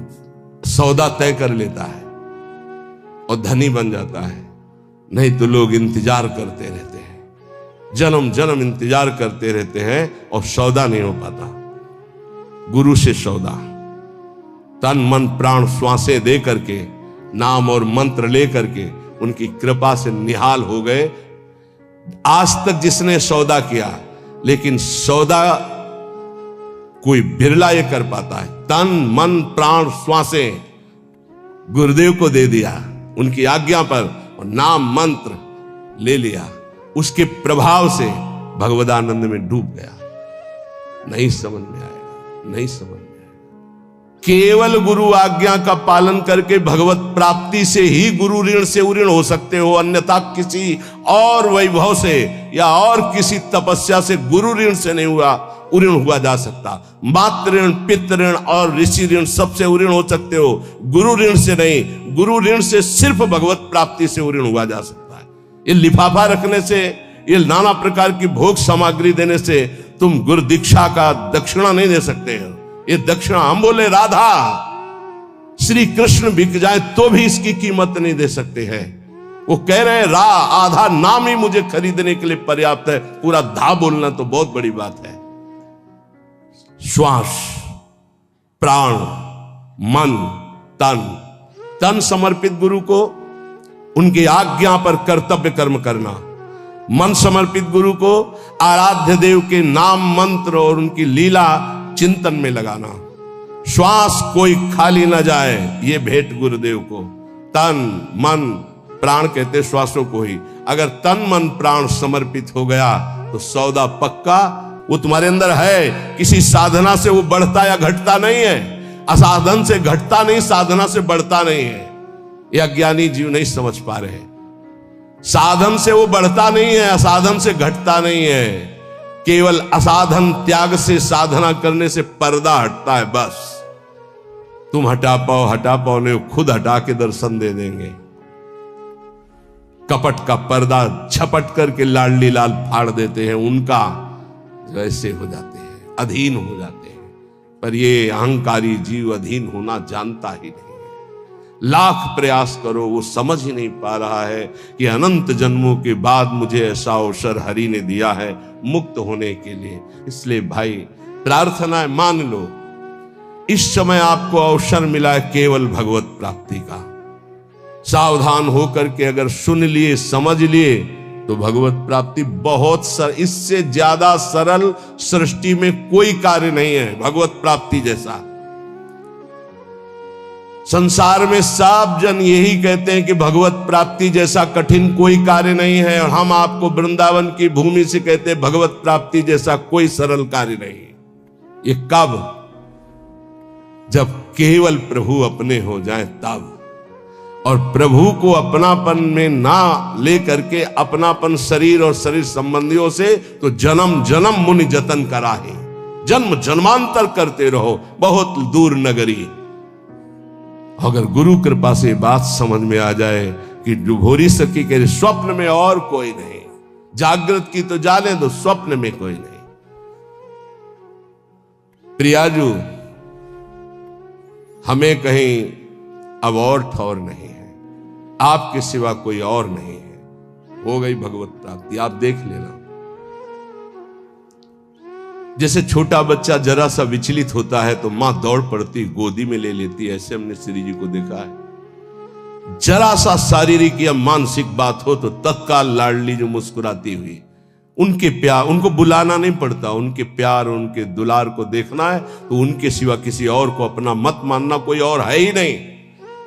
सौदा तय कर लेता है और धनी बन जाता है, नहीं तो लोग इंतजार करते रहते हैं, जन्म जन्म इंतजार करते रहते हैं और सौदा नहीं हो पाता। गुरु से सौदा, तन मन प्राण श्वासें दे करके, नाम और मंत्र ले करके उनकी कृपा से निहाल हो गए। आज तक जिसने सौदा किया, लेकिन सौदा कोई बिरला ये कर पाता है। तन मन प्राण श्वासें गुरुदेव को दे दिया उनकी आज्ञा पर, और नाम मंत्र ले लिया, उसके प्रभाव से भगवदानंद में डूब गया। नहीं समझ में आएगा, नहीं समझ में आएगा। केवल गुरु आज्ञा का पालन करके भगवत प्राप्ति से ही गुरु ऋण से उऋण हो सकते हो, अन्यथा किसी और वैभव से या और किसी तपस्या से गुरु ऋण से नहीं उऋण हुआ जा सकता। मातृ ऋण, पितृ ऋण और ऋषि ऋण सबसे उऋण हो सकते हो, गुरु ऋण से नहीं। गुरु ऋण से सिर्फ भगवत प्राप्ति से उऋण हुआ जा सकता है। ये लिफाफा रखने से, ये नाना प्रकार की भोग सामग्री देने से तुम गुरु दीक्षा का दक्षिणा नहीं दे सकते हो। ये दक्षिणा, हम बोले राधा श्री कृष्ण बिक जाए तो भी इसकी कीमत नहीं दे सकते हैं। वो कह रहे हैं आधा नाम ही मुझे खरीदने के लिए पर्याप्त है, पूरा धा बोलना तो बहुत बड़ी बात है। श्वास, प्राण, मन, तन समर्पित गुरु को, उनकी आज्ञा पर कर्तव्य कर्म करना। मन समर्पित गुरु को आराध्य देव के नाम मंत्र और उनकी लीला चिंतन में लगाना। श्वास कोई खाली ना जाए, ये भेंट गुरुदेव को। तन मन प्राण कहते श्वासों को ही। अगर तन मन प्राण समर्पित हो गया तो सौदा पक्का। वो तुम्हारे अंदर है, किसी साधना से वो बढ़ता या घटता नहीं है। असाधन से घटता नहीं, साधना से बढ़ता नहीं है। ये अज्ञानी जीव नहीं समझ पा रहे। साधन से वो बढ़ता नहीं है, असाधन से घटता नहीं है। केवल असाधन त्याग से साधना करने से पर्दा हटता है, बस। तुम हटा पाओ नहीं, खुद हटा के दर्शन दे देंगे। कपट का पर्दा झपट करके लाडली लाल फाड़ देते हैं, उनका वैसे हो जाते हैं, अधीन हो जाते हैं। पर ये अहंकारी जीव अधीन होना जानता ही नहीं। लाख प्रयास करो, वो समझ ही नहीं पा रहा है कि अनंत जन्मों के बाद मुझे ऐसा अवसर हरि ने दिया है मुक्त होने के लिए। इसलिए भाई प्रार्थना है, मान लो इस समय आपको अवसर मिला है केवल भगवत प्राप्ति का। सावधान होकर के अगर सुन लिए, समझ लिए तो भगवत प्राप्ति बहुत इससे ज्यादा सरल सृष्टि में कोई कार्य नहीं है भगवत प्राप्ति जैसा। संसार में सब जन यही कहते हैं कि भगवत प्राप्ति जैसा कठिन कोई कार्य नहीं है, और हम आपको वृंदावन की भूमि से कहते हैं भगवत प्राप्ति जैसा कोई सरल कार्य नहीं। ये कब? जब केवल प्रभु अपने हो जाए तब। और प्रभु को अपनापन में ना लेकर के अपनापन शरीर और शरीर संबंधियों से, तो जन्म जन्म मुनि जतन कराहे, जन्म जन्मांतर करते रहो बहुत दूर नगरी। अगर गुरु कृपा से बात समझ में आ जाए कि डुभोरी सखी के स्वप्न में और कोई नहीं, जागृत की तो जाने दो, स्वप्न में कोई नहीं। प्रियाजू, हमें कहीं अब और ठौर नहीं है, आपके सिवा कोई और नहीं है। हो गई भगवत प्राप्ति, आप देख लेना। जैसे छोटा बच्चा जरा सा विचलित होता है तो मां दौड़ पड़ती, गोदी में ले लेती है, ऐसे हमने श्री जी को देखा है। जरा सा शारीरिक या मानसिक बात हो तो तत्काल लाडली जो मुस्कुराती हुई उनके प्यार, उनको बुलाना नहीं पड़ता, उनके प्यार उनके दुलार को देखना है तो उनके सिवा किसी और को अपना मत मानना, कोई और है ही नहीं।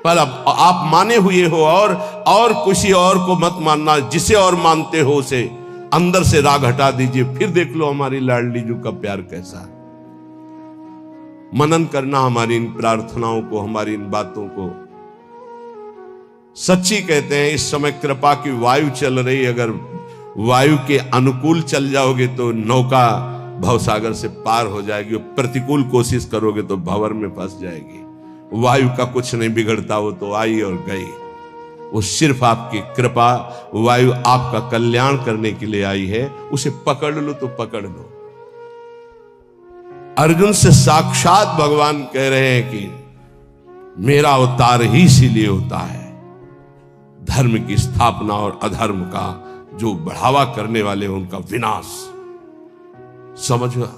पर अब आप माने हुए हो और किसी और को मत मानना, जिसे और मानते हो उसे अंदर से राग हटा दीजिए, फिर देख लो हमारी लाडली जू का प्यार कैसा है। मनन करना हमारी इन प्रार्थनाओं को, हमारी इन बातों को। सच्ची कहते हैं इस समय कृपा की वायु चल रही, अगर वायु के अनुकूल चल जाओगे तो नौका भवसागर से पार हो जाएगी, और प्रतिकूल कोशिश करोगे तो भंवर में फंस जाएगी। वायु का कुछ नहीं बिगड़ता, वो तो आई और गई। वो सिर्फ आपकी कृपा, वायु आपका कल्याण करने के लिए आई है, उसे पकड़ लो तो पकड़ लो। अर्जुन से साक्षात भगवान कह रहे हैं कि मेरा अवतार ही इसीलिए होता है, धर्म की स्थापना और अधर्म का जो बढ़ावा करने वाले उनका विनाश। समझा?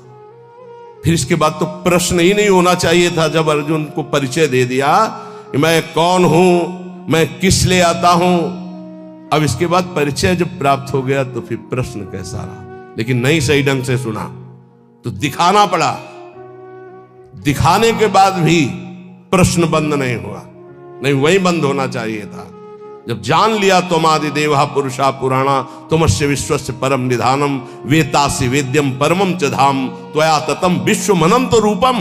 फिर इसके बाद तो प्रश्न ही नहीं होना चाहिए था जब अर्जुन को परिचय दे दिया कि मैं कौन हूं, मैं किस लिए आता हूं। अब इसके बाद परिचय जब प्राप्त हो गया तो फिर प्रश्न कैसा रहा, लेकिन नहीं सही ढंग से सुना तो दिखाना पड़ा। दिखाने के बाद भी प्रश्न बंद नहीं हुआ, नहीं वही बंद होना चाहिए था। जब जान लिया त्वमादि देवा पुरुषा पुराणा तुमस्य विश्वस्य परम निधानम वेतासि वेद्यम परमम च धाम त्वया ततम विश्वमनंत रूपम।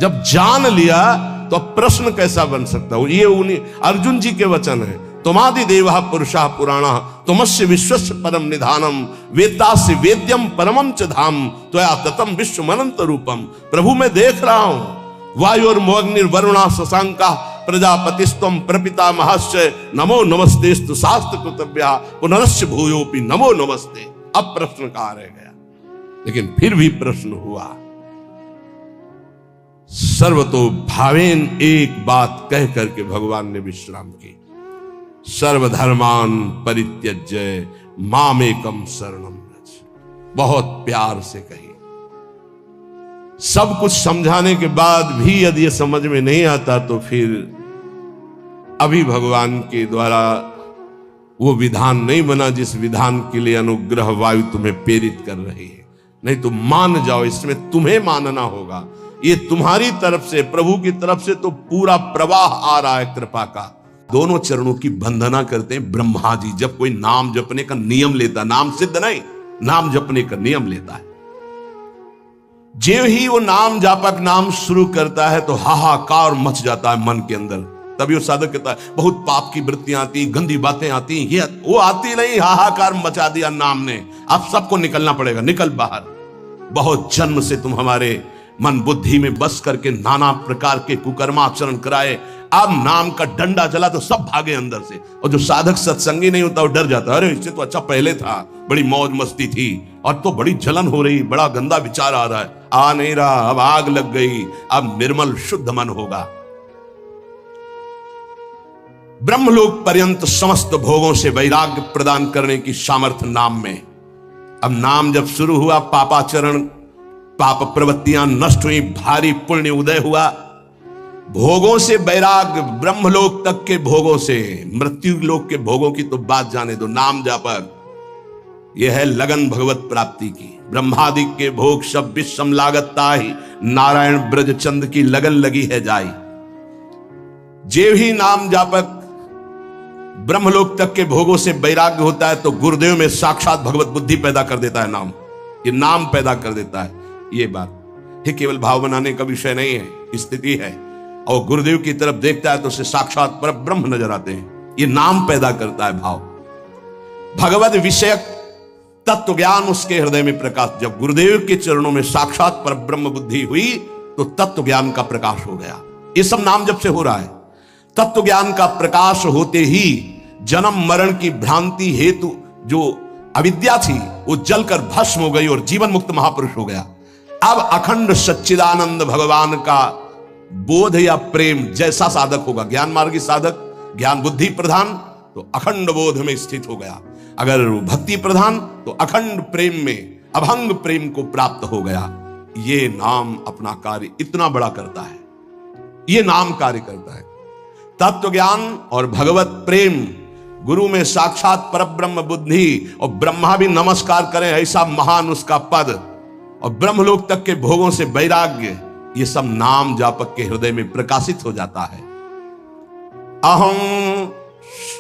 जब जान लिया तो प्रश्न कैसा बन सकता हो। ये उन्हीं अर्जुन जी के वचन है, त्वमादि देवा पुरुषा पुराणा तुमस्य विश्वस्य परम निधानम वेतासि वेद्यम परमम च धाम त्वया ततम विश्वमनंत रूपम। प्रभु मैं देख रहा हूं, वायुर्मोऽग्निर्वरुणा शशांका प्रजापतिस्त्वं प्रपितामहश्च नमो नमस्तेस्तु शास्त्र कृतव्या पुनरस्य भूयोपि नमो नमस्ते। अब प्रश्न कहां रह गया, लेकिन फिर भी प्रश्न हुआ। सर्वतो भावेन एक बात कह करके भगवान ने विश्राम की, सर्वधर्मान परित्यज्य मामेकम शरणम व्रज। बहुत प्यार से कही। सब कुछ समझाने के बाद भी यदि ये समझ में नहीं आता तो फिर अभी भगवान के द्वारा वो विधान नहीं बना जिस विधान के लिए अनुग्रह वायु तुम्हें प्रेरित कर रही है। नहीं तो मान जाओ, इसमें तुम्हें मानना होगा। ये तुम्हारी तरफ से, प्रभु की तरफ से तो पूरा प्रवाह आ रहा है कृपा का। दोनों चरणों की वंदना करते हैं ब्रह्मा जी जब कोई नाम जपने का नियम लेता, नाम सिद्ध नहीं, नाम जपने का नियम लेता है। जो ही वो नाम जापक नाम शुरू करता है तो हाहाकार मच जाता है मन के अंदर। तभी वो साधक कहता है बहुत पाप की वृत्तियां आती, गंदी बातें आती, ये वो आती नहीं, हाहाकार मचा दिया नाम ने। अब सबको निकलना पड़ेगा, निकल बाहर। बहुत जन्म से तुम हमारे मन बुद्धि में बस करके नाना प्रकार के कुकर्माचरण कराए, अब नाम का डंडा चला तो सब भागे अंदर से। और जो साधक सत्संगी नहीं होता वो डर जाता, अरे इससे तो अच्छा पहले था, बड़ी मौज मस्ती थी, और तो बड़ी जलन हो रही, बड़ा गंदा विचार आ रहा है। आ नहीं रहा, अब आग लग गई, अब निर्मल शुद्ध मन होगा। ब्रह्मलोक पर्यंत समस्त भोगों से वैराग्य प्रदान करने की सामर्थ्य नाम में। अब नाम जब शुरू हुआ, पापाचरण पाप प्रवृत्तियां नष्ट हुई, भारी पुण्य उदय हुआ। भोगों से वैराग्य, ब्रह्मलोक तक के भोगों से, मृत्यु लोक के भोगों की तो बात जाने दो। नाम जापक यह है लगन भगवत प्राप्ति की। ब्रह्मादि के भोग सब विषम लागत ताहि, नारायण ब्रज चंद की लगन लगी है जाई। जे ही नाम जापक ब्रह्मलोक तक के भोगों से वैराग्य होता है तो गुरुदेव में साक्षात भगवत बुद्धि पैदा कर देता है। नाम, ये नाम पैदा कर देता है। ये बात ये केवल भाव बनाने का विषय नहीं है, स्थिति है। और गुरुदेव की तरफ देखता है तो उसे साक्षात पर ब्रह्म नजर आते हैं। ये नाम पैदा करता है भाव। भगवत विषयक तत्व ज्ञान उसके हृदय में प्रकाश। जब गुरुदेव के चरणों में साक्षात पर ब्रह्म बुद्धि हुई तो तत्व ज्ञान का प्रकाश हो गया। ये सब नाम जब से हो रहा है। तत्व ज्ञान का प्रकाश होते ही जन्म मरण की भ्रांति हेतु जो अविद्या थी वो जलकर भस्म हो गई और जीवन मुक्त महापुरुष हो गया। अब अखंड सच्चिदानंद भगवान का बोध या प्रेम जैसा साधक होगा, ज्ञान मार्गी साधक, ज्ञान बुद्धि प्रधान तो अखंड बोध में स्थित हो गया। अगर भक्ति प्रधान तो अखंड प्रेम में, अभंग प्रेम को प्राप्त हो गया। ये नाम अपना कार्य इतना बड़ा करता है, ये नाम कार्य करता है। तत्व ज्ञान और भगवत प्रेम गुरु में साक्षात परब्रह्म बुद्धि, और ब्रह्मा भी नमस्कार करें, ऐसा महान उसका पद, और ब्रह्मलोक तक के भोगों से वैराग्य, ये सब नाम जापक के हृदय में प्रकाशित हो जाता है। अहं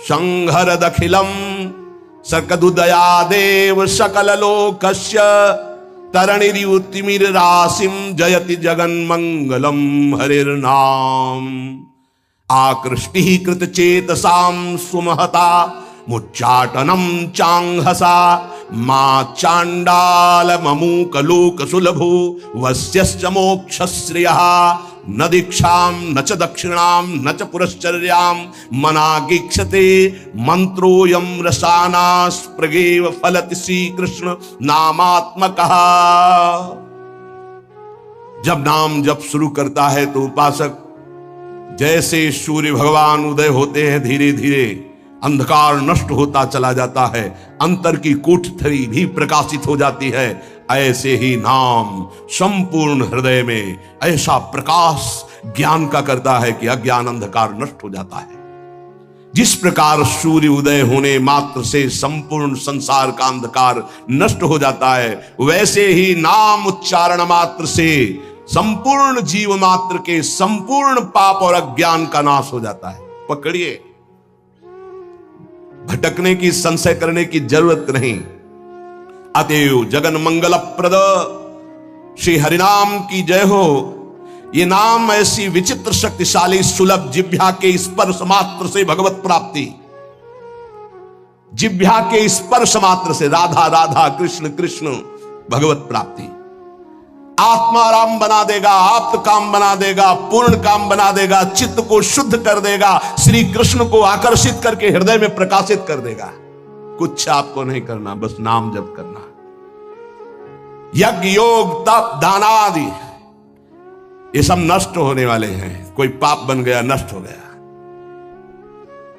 संहरदखिलम सकदुदयादेव सकल लोकस्य तरणिरियुतिमिर राशिम जयति जगन्मंगलम हरिर्नाम। आकृष्टि कृत चेतसाम सुमहता मुच्चाटनम चांगहसा मा चांडाल ममूक लोक सुलभो वस्यश्च मोक्षश्रियः न दीक्षाम न च दक्षिणाम न च पुरश्चर्याम मनागीक्षते मंत्रोयम रसानास प्रगेव फलति श्री कृष्ण नामात्मकः। जब नाम जप शुरू करता है तो उपासक जैसे सूर्य भगवान उदय होते हैं, धीरे धीरे अंधकार नष्ट होता चला जाता है, अंतर की कोठरी भी प्रकाशित हो जाती है, ऐसे ही नाम संपूर्ण हृदय में ऐसा प्रकाश ज्ञान का करता है कि अज्ञान अंधकार नष्ट हो जाता है। जिस प्रकार सूर्य उदय होने मात्र से संपूर्ण संसार का अंधकार नष्ट हो जाता है, वैसे ही नाम उच्चारण मात्र से संपूर्ण जीव मात्र के संपूर्ण पाप और अज्ञान का नाश हो जाता है। पकड़िए, भटकने की, संशय करने की जरूरत नहीं। अतएव जगन मंगल प्रद श्री हरिनाम की जय हो। ये नाम ऐसी विचित्र शक्तिशाली सुलभ जिह्वा के स्पर्श मात्र से भगवत प्राप्ति, जिह्वा के स्पर्श मात्र से राधा राधा कृष्ण कृष्ण भगवत प्राप्ति, आत्माराम बना देगा, आप्त काम बना देगा, पूर्ण काम बना देगा, चित्त को शुद्ध कर देगा, श्री कृष्ण को आकर्षित करके हृदय में प्रकाशित कर देगा। कुछ आपको नहीं करना, बस नाम जप करना। यज्ञ योग तप दान आदि ये सब नष्ट होने वाले हैं, कोई पाप बन गया नष्ट हो गया,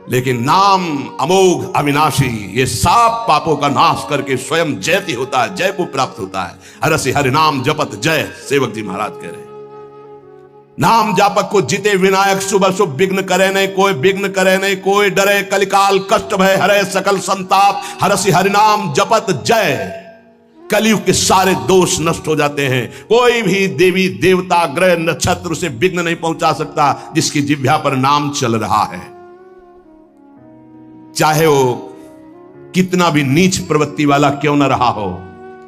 लेकिन नाम अमोघ अविनाशी ये सब पापों का नाश करके स्वयं जयति होता है, जय को प्राप्त होता है। हरसि हरि नाम जपत जय, सेवक जी महाराज कह रहे। नाम जापक को जिते विनायक शुभ शुभ विघ्न करे नहीं, कोई विघ्न करे नहीं, कोई डरे कलिकाल कष्ट भय हरे सकल संताप। हरसि हरि नाम जपत जय, कलयुग के सारे दोष नष्ट हो जाते हैं। कोई भी देवी देवता ग्रह नक्षत्र से विघ्न नहीं पहुंचा सकता जिसकी जिह्वा पर नाम चल रहा है, चाहे वो कितना भी नीच प्रवृत्ति वाला क्यों न रहा हो,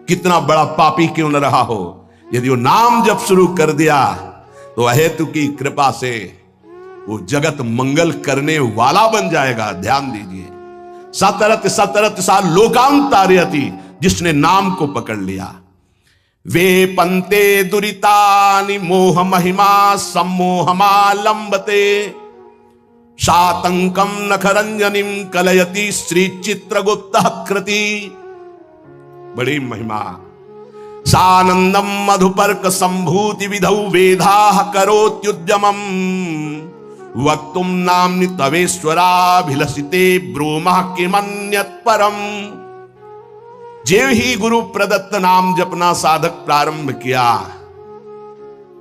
कितना बड़ा पापी क्यों न रहा हो। यदि वो नाम जब शुरू कर दिया तो अहेतु की कृपा से वो जगत मंगल करने वाला बन जाएगा। ध्यान दीजिए, सतरत सतरत सा लोकांतार्यति, जिसने नाम को पकड़ लिया। वे पंते दुरितानि मोह महिमा सम्मोहमालंबते शातंकम नखरंजनिम कलयति श्री चित्रगुप्त कृति। बड़ी महिमा। सानंदम मधुपर्क संभूति विधौ वेदाः करोत्युद्यमम् वक्तुम नाम्नि तवेश्वराभिलषिते ब्रूमः किमन्यत् परम्। जेव ही गुरु प्रदत्त नाम जपना साधक प्रारंभ किया,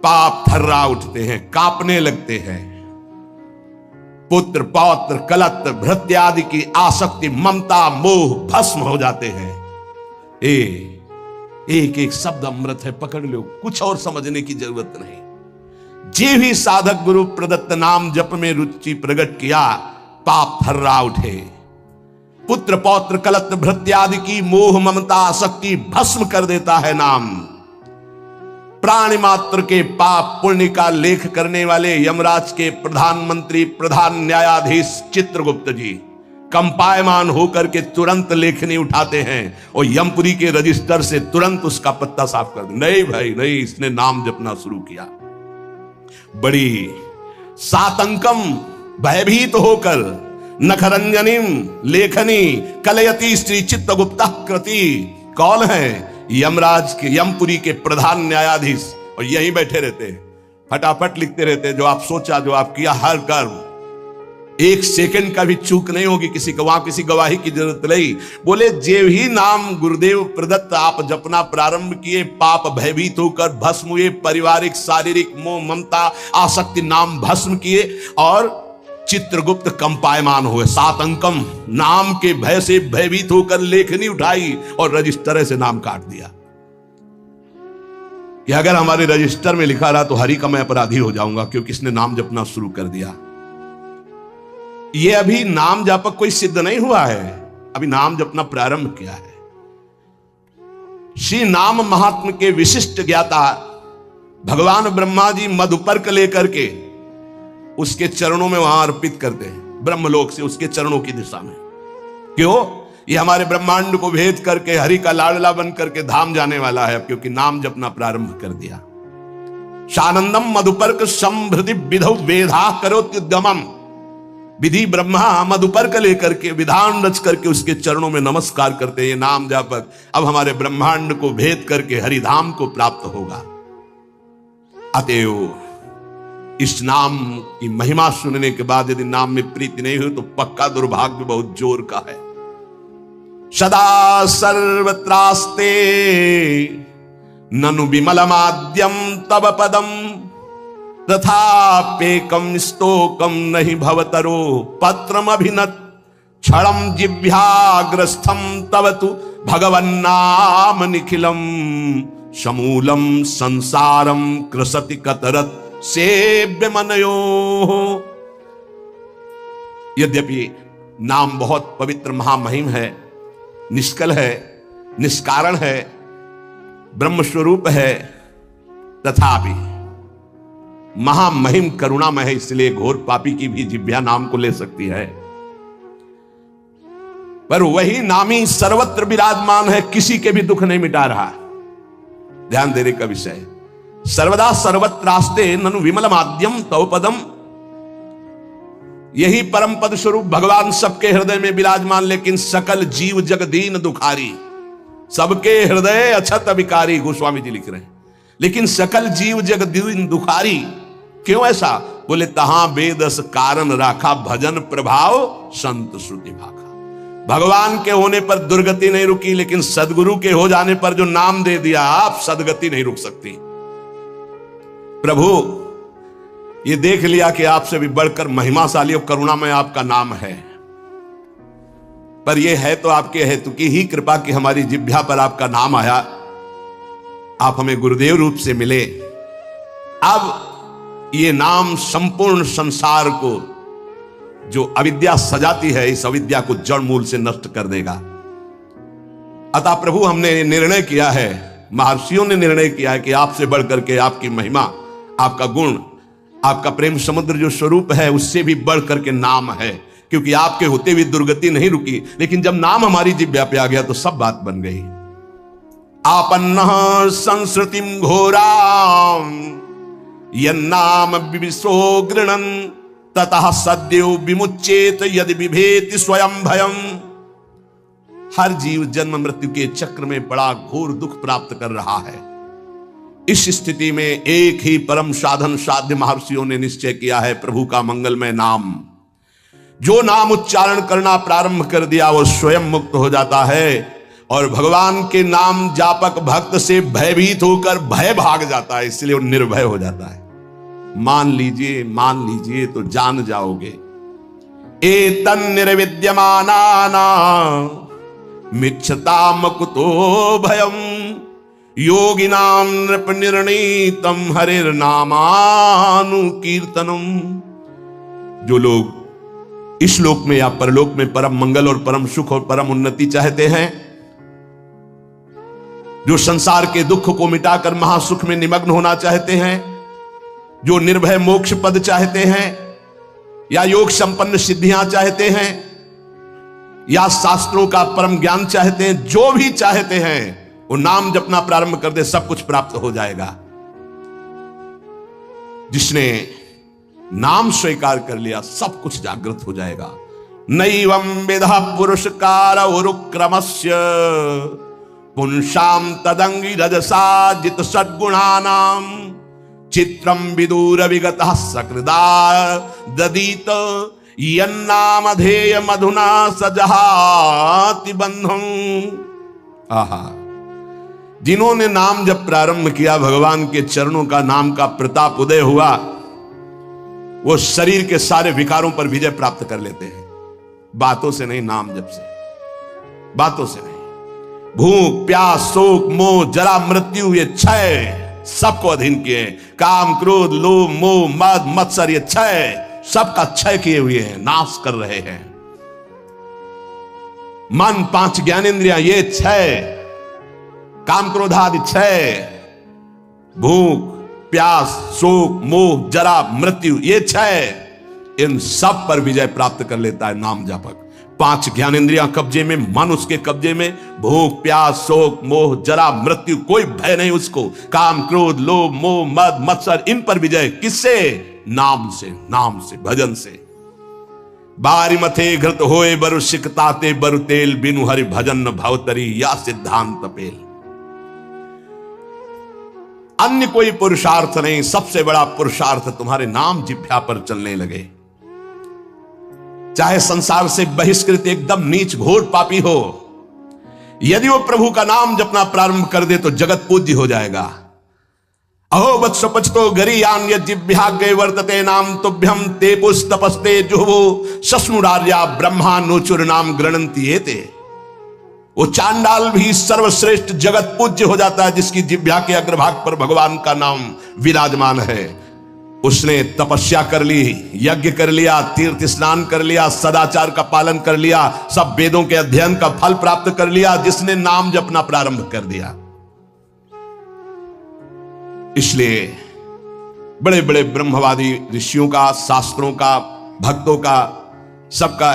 पाप थर्रा उठते हैं, कांपने लगते हैं। पुत्र पौत्र कलत्र भृत्य आदि की आसक्ति ममता मोह भस्म हो जाते हैं। एक एक शब्द अमृत है, पकड़ लो, कुछ और समझने की जरूरत नहीं। जे भी साधक गुरु प्रदत्त नाम जप में रुचि प्रकट किया, पाप थर्रा उठे। पुत्र पौत्र कलत्र भृत्य आदि की मोह ममता आसक्ति भस्म कर देता है नाम। प्राणी मात्र के पाप पुण्य का लेख करने वाले यमराज के प्रधानमंत्री प्रधान न्यायाधीश चित्रगुप्त जी कंपायमान होकर के तुरंत लेखनी उठाते हैं और यमपुरी के रजिस्टर से तुरंत उसका पत्ता साफ कर दे। नहीं भाई नहीं, इसने नाम जपना शुरू किया। बड़ी सातंकम भयभीत होकर नखरंजनिम लेखनी कलयति श्री चित्रगुप्त कृति। कौन है? यमराज के यमपुरी के प्रधान न्यायाधीश, और यहीं बैठे रहते हैं, फटाफट लिखते रहते हैं। जो आप सोचा, जो आप किया, हर कर्म एक सेकंड का भी चूक नहीं होगी, किसी को वहां किसी गवाही की जरूरत नहीं। बोले जेव ही नाम गुरुदेव प्रदत्त आप जपना प्रारंभ किए, पाप भयभीत होकर भस्म हुए, पारिवारिक शारीरिक मोह ममता आसक्ति नाम भस्म किए, और चित्रगुप्त कंपायमान हुए, 7 अंकम नाम के भय से भयभीत होकर लेखनी उठाई और रजिस्टर से नाम काट दिया कि अगर हमारे रजिस्टर में लिखा रहा तो हरि का मैं अपराधी हो जाऊंगा, क्योंकि इसने नाम जपना शुरू कर दिया। यह अभी नाम जापक कोई सिद्ध नहीं हुआ है, अभी नाम जपना प्रारंभ किया है। श्री नाम महात्म के विशिष्ट ज्ञाता भगवान ब्रह्मा जी मधुपर्क लेकर के उसके चरणों में वहां अर्पित करते हैं, ब्रह्मलोक से उसके चरणों की दिशा में। क्यों? ये हमारे ब्रह्मांड को भेद करके हरि का लाडला बन करके धाम जाने वाला है, क्योंकि नाम जपना प्रारंभ कर दिया। शानंदम मधुपर्क संभृति विधौ वेधा करोत्युद्यमम। विधि ब्रह्मा मधुपर्क लेकर के विधान रच करके उसके चरणों में नमस्कार करते हैं। ये नाम जापक अब हमारे ब्रह्मांड को भेद करके हरिधाम को प्राप्त होगा। अतएव इस नाम की महिमा सुनने के बाद यदि नाम में प्रीति नहीं हुई तो पक्का दुर्भाग्य बहुत जोर का है। सदा सर्वत्रास्ते ननु विमलमाद्यम तव पदम तथापेकम स्तोकम नहीं भवतरो पत्रम अभिनत क्षणम जिह्वाग्रस्थम तव तु भगवन्नाम निखिलम समूलम संसारम कृसति कतरत सेव्य मनयो। यद्यपि नाम बहुत पवित्र महामहिम है, निष्कल है, निष्कारण है, ब्रह्म स्वरूप है, तथापि महामहिम करुणामय है, इसलिए घोर पापी की भी जिह्वा नाम को ले सकती है। पर वही नामी सर्वत्र विराजमान है, किसी के भी दुख नहीं मिटा रहा। ध्यान देने का विषय, सर्वदा सर्वत्रास्ते ननु विमल माध्यम तव पदम। यही परम पद स्वरूप भगवान सबके हृदय में विराजमान, लेकिन सकल जीव जगदीन दुखारी। सबके हृदय अछत विकारी, गोस्वामी जी लिख रहे हैं, लेकिन सकल जीव जगदीन दुखारी। क्यों ऐसा? बोले तहां बेदस कारण राखा भजन प्रभाव संत श्रुति भाखा। भगवान के होने पर दुर्गति नहीं रुकी, लेकिन सदगुरु के हो जाने पर जो नाम दे दिया आप, सदगति नहीं रुक सकती। प्रभु ये देख लिया कि आपसे भी बढ़कर महिमाशाली और करुणामय आपका नाम है, पर यह है तो आपके हेतु की ही कृपा कि हमारी जिह्वा पर आपका नाम आया, आप हमें गुरुदेव रूप से मिले। अब ये नाम संपूर्ण संसार को जो अविद्या सजाती है, इस अविद्या को जड़ मूल से नष्ट कर देगा। अतः प्रभु हमने निर्णय किया है, महर्षियों ने निर्णय किया है कि आपसे बढ़कर के आपकी महिमा, आपका गुण, आपका प्रेम समुद्र जो स्वरूप है, उससे भी बढ़ करके नाम है। क्योंकि आपके होते हुए दुर्गति नहीं रुकी, लेकिन जब नाम हमारी जिह्वा पे आ गया तो सब बात बन गई। आपन्न संस्कृतिम घोराम यन्नाम विविशो गृणन ततः सद्यो विमुच्येत यदि विभेति स्वयं भयम। हर जीव जन्म मृत्यु के चक्र में बड़ा घोर दुख प्राप्त कर रहा है। इस स्थिति में एक ही परम साधन साध्य महर्षियों ने निश्चय किया है, प्रभु का मंगलमय नाम। जो नाम उच्चारण करना प्रारंभ कर दिया वो स्वयं मुक्त हो जाता है, और भगवान के नाम जापक भक्त से भयभीत होकर भय भाग जाता है, इसलिए वो निर्भय हो जाता है। मान लीजिए तो जान जाओगे। एतन् निर्विद्यमानाना मिच्छता मकुतो भयम योगिनाम नृप निर्णीतम हरिर्नामानुकीर्तनम। जो लोग इस लोक में या परलोक में परम मंगल और परम सुख और परम उन्नति चाहते हैं, जो संसार के दुख को मिटाकर महासुख में निमग्न होना चाहते हैं, जो निर्भय मोक्ष पद चाहते हैं, या योग संपन्न सिद्धियां चाहते हैं, या शास्त्रों का परम ज्ञान चाहते हैं, जो भी चाहते हैं वो नाम जपना प्रारंभ कर दे, सब कुछ प्राप्त हो जाएगा। जिसने नाम स्वीकार कर लिया सब कुछ जागृत हो जाएगा। नैवं विधा पुरुषकार उरुक्रमस्य पुंसाम तदंगी रजसा जित सद्गुणानाम चित्रम विदूर विगतः सकृदा ददीत यन्नामधेय मधुना सजहाति बंधं। आहा, जिन्होंने नाम जब प्रारंभ किया, भगवान के चरणों का नाम का प्रताप उदय हुआ, वो शरीर के सारे विकारों पर विजय प्राप्त कर लेते हैं। बातों से नहीं, नाम जप से, बातों से नहीं। भूख, प्यास, शोक, मोह, जरा, मृत्यु, ये क्षय सबको अधीन किए। काम, क्रोध, लोभ, मोह, मद, मत्सर, ये क्षय सबका क्षय किए हुए हैं, नाश कर रहे हैं। मन, 5 ज्ञानेंद्रियां, ये क्षय, काम, क्रोध आदि क्षय, भूख, प्यास, शोक, मोह, जरा, मृत्यु, ये क्षय, इन सब पर विजय प्राप्त कर लेता है नाम जापक। 5 ज्ञानेंद्रियां कब्जे में, मन उसके कब्जे में, भूख, प्यास, शोक, मोह, जरा, मृत्यु, कोई भय नहीं उसको। काम, क्रोध, लोभ, मोह, मद, मत्सर, इन पर विजय किससे? नाम से, नाम से, भजन से। बारी मथे घृत होए बरु सिकताते बरु तेल, बिनु हरि भजन न भवतरी या सिद्धांत पेल। अन्य कोई पुरुषार्थ नहीं, सबसे बड़ा पुरुषार्थ तुम्हारे नाम जिह्वा पर चलने लगे। चाहे संसार से बहिष्कृत एकदम नीच घोर पापी हो, यदि वो प्रभु का नाम जपना प्रारंभ कर दे तो जगत पूज्य हो जाएगा। अहो वत्स पचतो गरीयान यज्जिभ्याग्रे वर्तते नाम तुभ्यम ते पुष तपस्ते जुहवो सस्नुरार्या ब्रह्मा नोचुर नाम गृणंति एते। वो चांडाल भी सर्वश्रेष्ठ जगत पूज्य हो जाता है जिसकी जिह्वा के अग्रभाग पर भगवान का नाम विराजमान है। उसने तपस्या कर ली, यज्ञ कर लिया, तीर्थ स्नान कर लिया, सदाचार का पालन कर लिया, सब वेदों के अध्ययन का फल प्राप्त कर लिया, जिसने नाम जपना प्रारंभ कर दिया। इसलिए बड़े बड़े ब्रह्मवादी ऋषियों का, शास्त्रों का, भक्तों का, सबका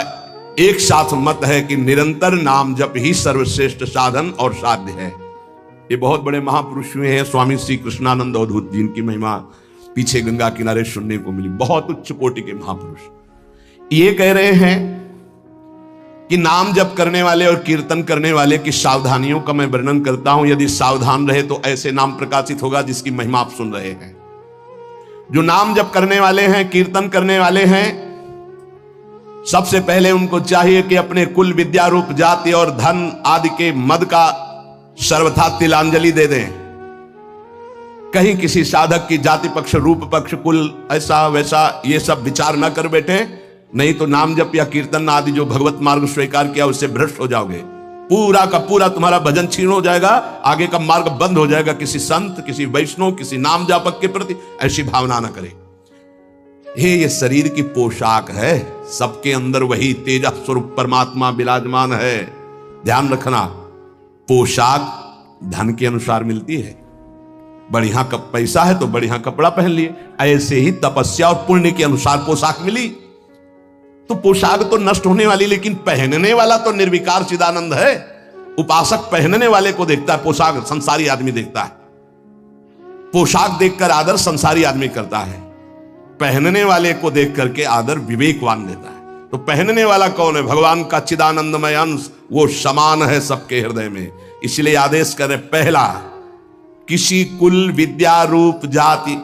एक साथ मत है कि निरंतर नाम जप ही सर्वश्रेष्ठ साधन और साध्य है। ये बहुत बड़े महापुरुष हुए हैं, स्वामी श्री कृष्णानंद अवधूत, जिनकी महिमा पीछे गंगा किनारे सुनने को मिली, बहुत उच्च कोटि के महापुरुष। ये कह रहे हैं कि नाम जप करने वाले और कीर्तन करने वाले की सावधानियों का मैं वर्णन करता हूं। यदि सावधान रहे तो ऐसे नाम प्रकाशित होगा जिसकी महिमा आप सुन रहे हैं। जो नाम जप करने वाले हैं, कीर्तन करने वाले हैं, सबसे पहले उनको चाहिए कि अपने कुल, विद्या, रूप, जाति और धन आदि के मद का सर्वथा तिलांजलि दे दें। कहीं किसी साधक की जाति पक्ष, रूप पक्ष, कुल, ऐसा वैसा ये सब विचार न कर बैठे, नहीं तो नाम जप या कीर्तन आदि जो भगवत मार्ग स्वीकार किया उससे भ्रष्ट हो जाओगे। पूरा का पूरा तुम्हारा भजन छीन हो जाएगा, आगे का मार्ग बंद हो जाएगा। किसी संत, किसी वैष्णव, किसी नाम जापक के प्रति ऐसी भावना न करें। ये शरीर की पोशाक है, सबके अंदर वही तेजा स्वरूप परमात्मा विराजमान है। ध्यान रखना, पोशाक धन के अनुसार मिलती है। बढ़िया पैसा है तो बढ़िया कपड़ा पहन लिए, ऐसे ही तपस्या और पुण्य के अनुसार पोशाक मिली। तो पोशाक तो नष्ट होने वाली, लेकिन पहनने वाला तो निर्विकार चिदानंद है। उपासक पहनने वाले को देखता है, पोशाक संसारी आदमी देखता है। पोशाक देखकर आदर संसारी आदमी करता है, पहनने वाले को देख करके आदर विवेकवान देता है। तो पहनने वाला कौन है? भगवान का चिदानंदमय अंश, वो समान है सबके हृदय में। इसलिए आदेश करे, पहला, किसी कुल, विद्या, रूप, जाति,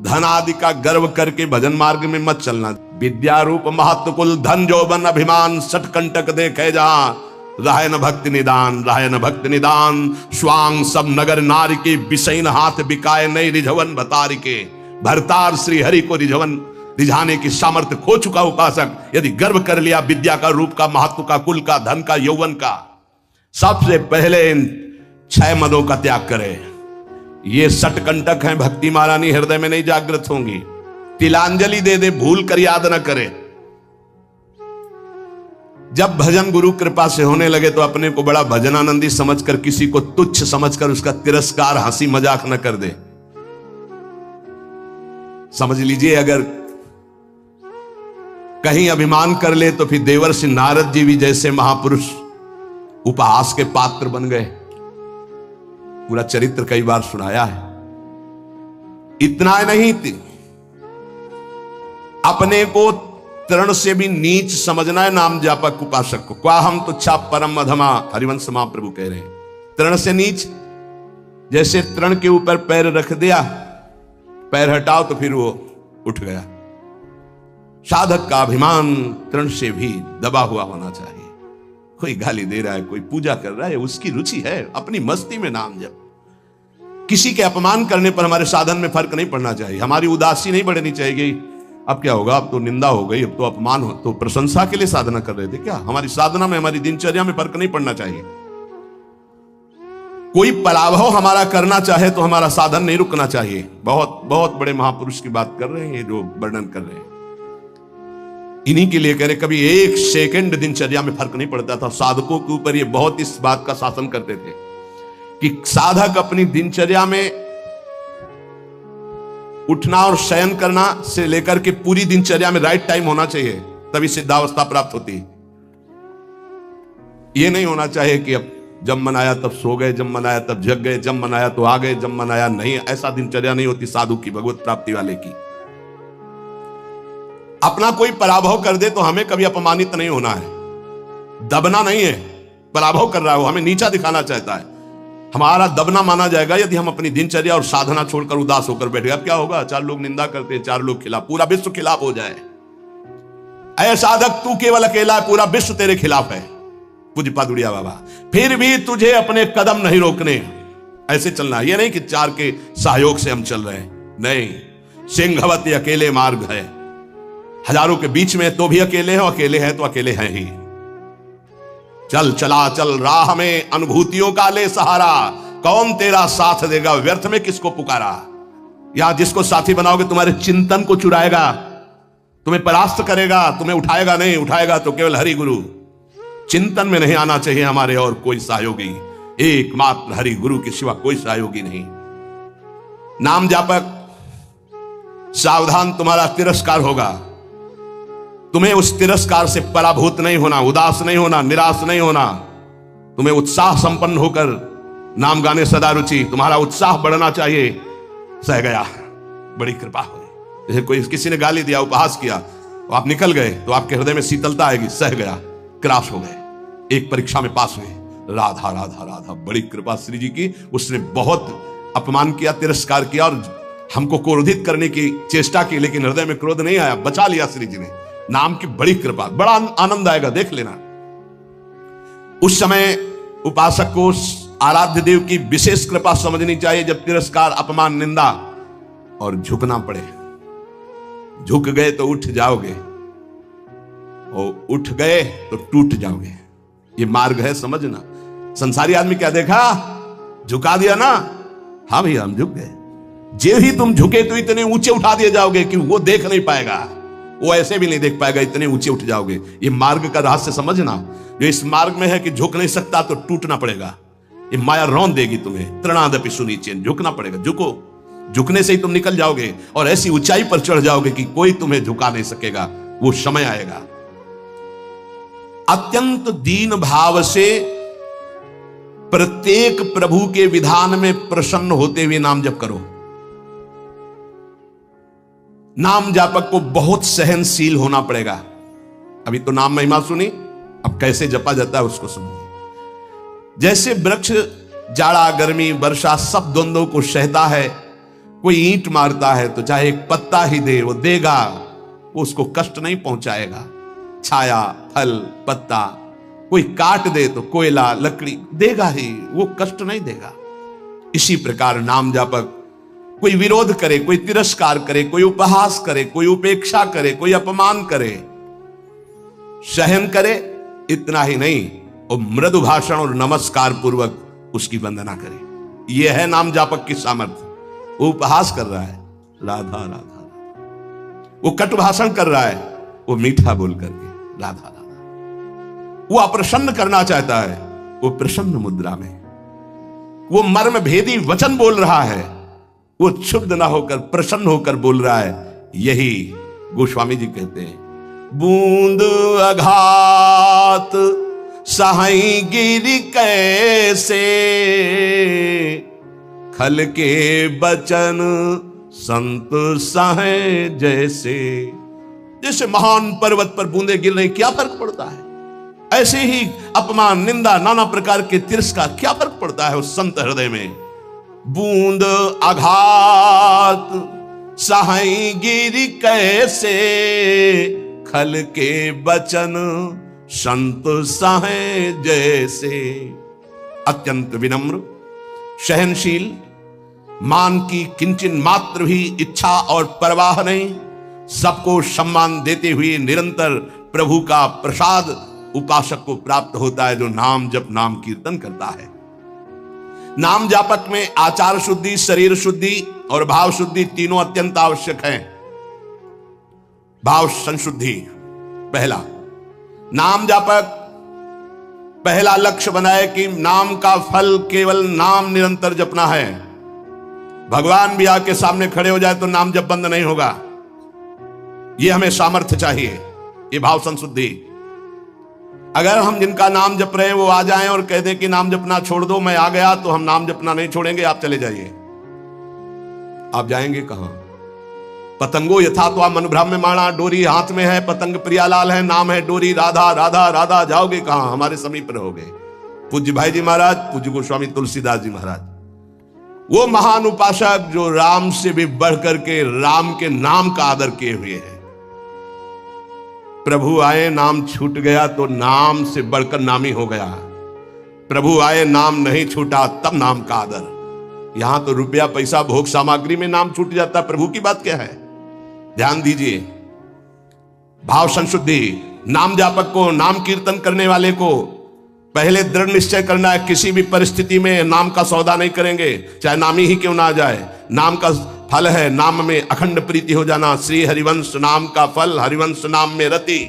धन आदि का गर्व करके भजन मार्ग में मत चलना। विद्या, रूप, महत्व, कुल, धन, जौबन, अभिमान, सटकंटक देखे जहां, राय न भक्ति निदान, राय न भक्ति निदान। स्वांग सब नगर नारी के, बिसैन हाथ बिकाए नहीं रिझवन भतारी के। भरतार श्री हरि को रिझाने की सामर्थ्य खो चुका उपासक यदि गर्व कर लिया विद्या का, रूप का, महत्व का, कुल का, धन का, यौवन का, सबसे पहले इन 6 मदों का त्याग करे। ये सटकंटक हैं, भक्ति महारानी हृदय में नहीं जागृत होंगी। तिलांजलि दे दे, भूल कर याद न करे। जब भजन गुरु कृपा से होने लगे तो अपने को बड़ा भजनानंदी समझकर, किसी को तुच्छ समझकर उसका तिरस्कार, हंसी मजाक न कर दे। समझ लीजिए, अगर कहीं अभिमान कर ले तो फिर देवर्षि नारद जी भी जैसे महापुरुष उपहास के पात्र बन गए। पूरा चरित्र कई बार सुनाया है। इतना नहीं, अपने को तृण से भी नीच समझना है नाम जापक उपासक को। क्वा हम तुच्छा परम अधमा, हरिवंश महाप्रभु कह रहे हैं। तृण से नीच, जैसे तृण के ऊपर पैर रख दिया, पैर हटाओ तो फिर वो उठ गया। साधक का अभिमान तृण से भी दबा हुआ होना चाहिए। कोई गाली दे रहा है, कोई पूजा कर रहा है, उसकी रुचि है, अपनी मस्ती में नाम जप। किसी के अपमान करने पर हमारे साधन में फर्क नहीं पड़ना चाहिए, हमारी उदासी नहीं बढ़नी चाहिए। अब क्या होगा, अब तो निंदा हो गई, अब तो अपमान हो, तो प्रशंसा के लिए साधना कर रहे थे क्या? हमारी साधना में, हमारी दिनचर्या में फर्क नहीं पड़ना चाहिए। कोई पराभव हमारा करना चाहे तो हमारा साधन नहीं रुकना चाहिए। बहुत बहुत बड़े महापुरुष की बात कर रहे हैं जो वर्णन कर रहे हैं, इन्हीं के लिए कह रहे, कभी एक सेकंड दिनचर्या में फर्क नहीं पड़ता था। साधकों के ऊपर ये बहुत इस बात का शासन करते थे कि साधक अपनी दिनचर्या में उठना और शयन करना से लेकर के पूरी दिनचर्या में राइट टाइम होना चाहिए, तभी सिद्धावस्था प्राप्त होती। ये नहीं होना चाहिए कि अब जब मन आया तब सो गए, जब मन आया तब जग गए, जब मन आया तो आ गए, जब मन आया नहीं। ऐसा दिनचर्या नहीं होती साधु की, भगवत प्राप्ति वाले की। अपना कोई पराभव कर दे तो हमें कभी अपमानित नहीं होना है, दबना नहीं है। पराभव कर रहा है वो, हमें नीचा दिखाना चाहता है, हमारा दबना माना जाएगा यदि हम अपनी दिनचर्या और साधना छोड़कर उदास होकर बैठ गए। अब क्या होगा, 4 लोग निंदा करते हैं, 4 लोग खिलाफ, पूरा विश्व खिलाफ हो जाए। ऐ साधक, तू केवल अकेला है, पूरा विश्व तेरे खिलाफ है। पूज्य पादुड़िया बाबा, फिर भी तुझे अपने कदम नहीं रोकने, ऐसे चलना। ये नहीं कि 4 के सहयोग से हम चल रहे हैं, नहीं। सिंहवती अकेले मार्ग है, हजारों के बीच में तो भी अकेले हैं, अकेले हैं तो अकेले हैं ही। चल चला चल राह में अनुभूतियों का ले सहारा, कौन तेरा साथ देगा, व्यर्थ में किसको पुकारा। यहां जिसको साथी बनाओगे तुम्हारे चिंतन को चुराएगा, तुम्हें परास्त करेगा, तुम्हें उठाएगा नहीं, उठाएगा तो केवल हरि गुरु। चिंतन में नहीं आना चाहिए हमारे और कोई सहयोगी, एकमात्र हरि गुरु के सिवा कोई सहयोगी नहीं। नाम जापक, सावधान, तुम्हारा तिरस्कार होगा। तुम्हें उस तिरस्कार से पराभूत नहीं होना, उदास नहीं होना, निराश नहीं होना। तुम्हें उत्साह संपन्न होकर नाम गाने सदा रुचि, तुम्हारा उत्साह बढ़ना चाहिए। सह गया, बड़ी कृपा हुई। जैसे कोई किसी ने गाली दिया, उपहास किया, तो आप निकल गए तो आपके हृदय में शीतलता आएगी। सह गया, क्रॉस हो गए, एक परीक्षा में पास हुए। राधा राधा राधा, बड़ी कृपा श्री जी की। उसने बहुत अपमान किया, तिरस्कार किया और हमको क्रोधित करने की चेष्टा की, लेकिन हृदय में क्रोध नहीं आया, बचा लिया श्री जी ने। नाम की बड़ी कृपा, बड़ा आनंद आएगा, देख लेना। उस समय उपासक को आराध्य देव की विशेष कृपा समझनी चाहिए, जब तिरस्कार, अपमान, निंदा और झुकना पड़े। झुक गए तो उठ जाओगे, और उठ गए तो टूट जाओगे। ये मार्ग है, समझना। संसारी आदमी क्या देखा, झुका दिया ना, हाँ भैया हम झुक गए। जे ही तुम झुके तो इतने ऊंचे उठा दिए जाओगे कि वो देख नहीं पाएगा, वो ऐसे भी नहीं देख पाएगा, इतने ऊंचे उठ जाओगे। ये मार्ग का रहस्य समझना। जो इस मार्ग में है कि झुक नहीं सकता तो टूटना पड़ेगा, ये माया रौंद देगी तुम्हें। तृणादपि सुनिचेन, झुकना पड़ेगा। झुको, झुकने से ही तुम निकल जाओगे और ऐसी ऊंचाई पर चढ़ जाओगे कि कोई तुम्हें झुका नहीं सकेगा। वो समय आएगा। अत्यंत दीन भाव से प्रत्येक प्रभु के विधान में प्रसन्न होते हुए नाम जप करो। नाम जापक को बहुत सहनशील होना पड़ेगा। अभी तो नाम महिमा सुनी, अब कैसे जपा जाता है उसको सुनिए। जैसे वृक्ष जाड़ा, गर्मी, वर्षा सब द्वंद्वों को सहता है। कोई ईंट मारता है तो चाहे एक पत्ता ही दे, वो देगा, वो उसको कष्ट नहीं पहुंचाएगा। छाया, फल, पत्ता, कोई काट दे तो कोयला, लकड़ी देगा ही, वो कष्ट नहीं देगा। इसी प्रकार नाम जापक कोई विरोध करे, कोई तिरस्कार करे, कोई उपहास करे, कोई उपेक्षा करे, कोई अपमान करे, सहन करे, इतना ही नहीं, और मृदु भाषण और नमस्कार पूर्वक उसकी वंदना करे। यह है नाम जापक की सामर्थ्य। वो उपहास कर रहा है, राधा राधा राधा। वो कटु भाषण कर रहा है, वो मीठा बोल करके राधा राधा। वो अप्रसन्न करना चाहता है, वो प्रसन्न मुद्रा में। वो मर्म भेदी वचन बोल रहा है, वो क्षुब्ध ना होकर प्रसन्न होकर बोल रहा है। यही गोस्वामी जी कहते हैं, बूंद अघात सहाई गिरि कैसे, खल के बचन संत सहे जैसे। जैसे महान पर्वत पर बूंदे गिर रही, क्या फर्क पड़ता है? ऐसे ही अपमान, निंदा, नाना प्रकार के तिरस्कार, क्या फर्क पड़ता है उस संत हृदय में? बूंद आघात सहाई गिरि कैसे, खल के बचन संत सहे जैसे। अत्यंत विनम्र, सहनशील, मान की किंचन मात्र भी इच्छा और परवाह नहीं, सबको सम्मान देते हुए निरंतर प्रभु का प्रसाद उपासक को प्राप्त होता है, जो नाम जप नाम कीर्तन करता है। नाम जापक में आचार शुद्धि, शरीर शुद्धि और भाव शुद्धि तीनों अत्यंत आवश्यक हैं। भाव संशुद्धि पहला, नाम जापक पहला लक्ष्य बनाए कि नाम का फल केवल नाम निरंतर जपना है। भगवान भी आके सामने खड़े हो जाए तो नाम जप बंद नहीं होगा। यह हमें सामर्थ्य चाहिए, ये भाव संशुद्धि। अगर हम जिनका नाम जप रहे हैं वो आ जाएं और कह दें कि नाम जपना छोड़ दो, मैं आ गया, तो हम नाम जपना नहीं छोड़ेंगे, आप चले जाइए। आप जाएंगे कहां? पतंगो यथा तो आप मनुभ्रम में माणा, डोरी हाथ में है, पतंग प्रियालाल है, नाम है डोरी, राधा राधा राधा, जाओगे कहां? हमारे समीप रहोगे। पूज्य भाई जी महाराज, पूज्य गोस्वामी तुलसीदास जी महाराज, वो महान उपासक जो राम से भी बढ़कर के राम के नाम का आदर किए हुए हैं। प्रभु आए, नाम छूट गया तो नाम से बढ़कर नामी हो गया। प्रभु आए, नाम नहीं छूटा, तब नाम का आदर। यहां तो रुपया पैसा भोग सामग्री में नाम छूट जाता, प्रभु की बात क्या है? ध्यान दीजिए। भाव संशुद्धि, नाम जापक को, नाम कीर्तन करने वाले को पहले दृढ़ निश्चय करना है, किसी भी परिस्थिति में नाम का सौदा नहीं करेंगे, चाहे नामी ही क्यों ना आ जाए। नाम का फल है नाम में अखंड प्रीति हो जाना। श्री हरिवंश नाम का फल, हरिवंश नाम में रति।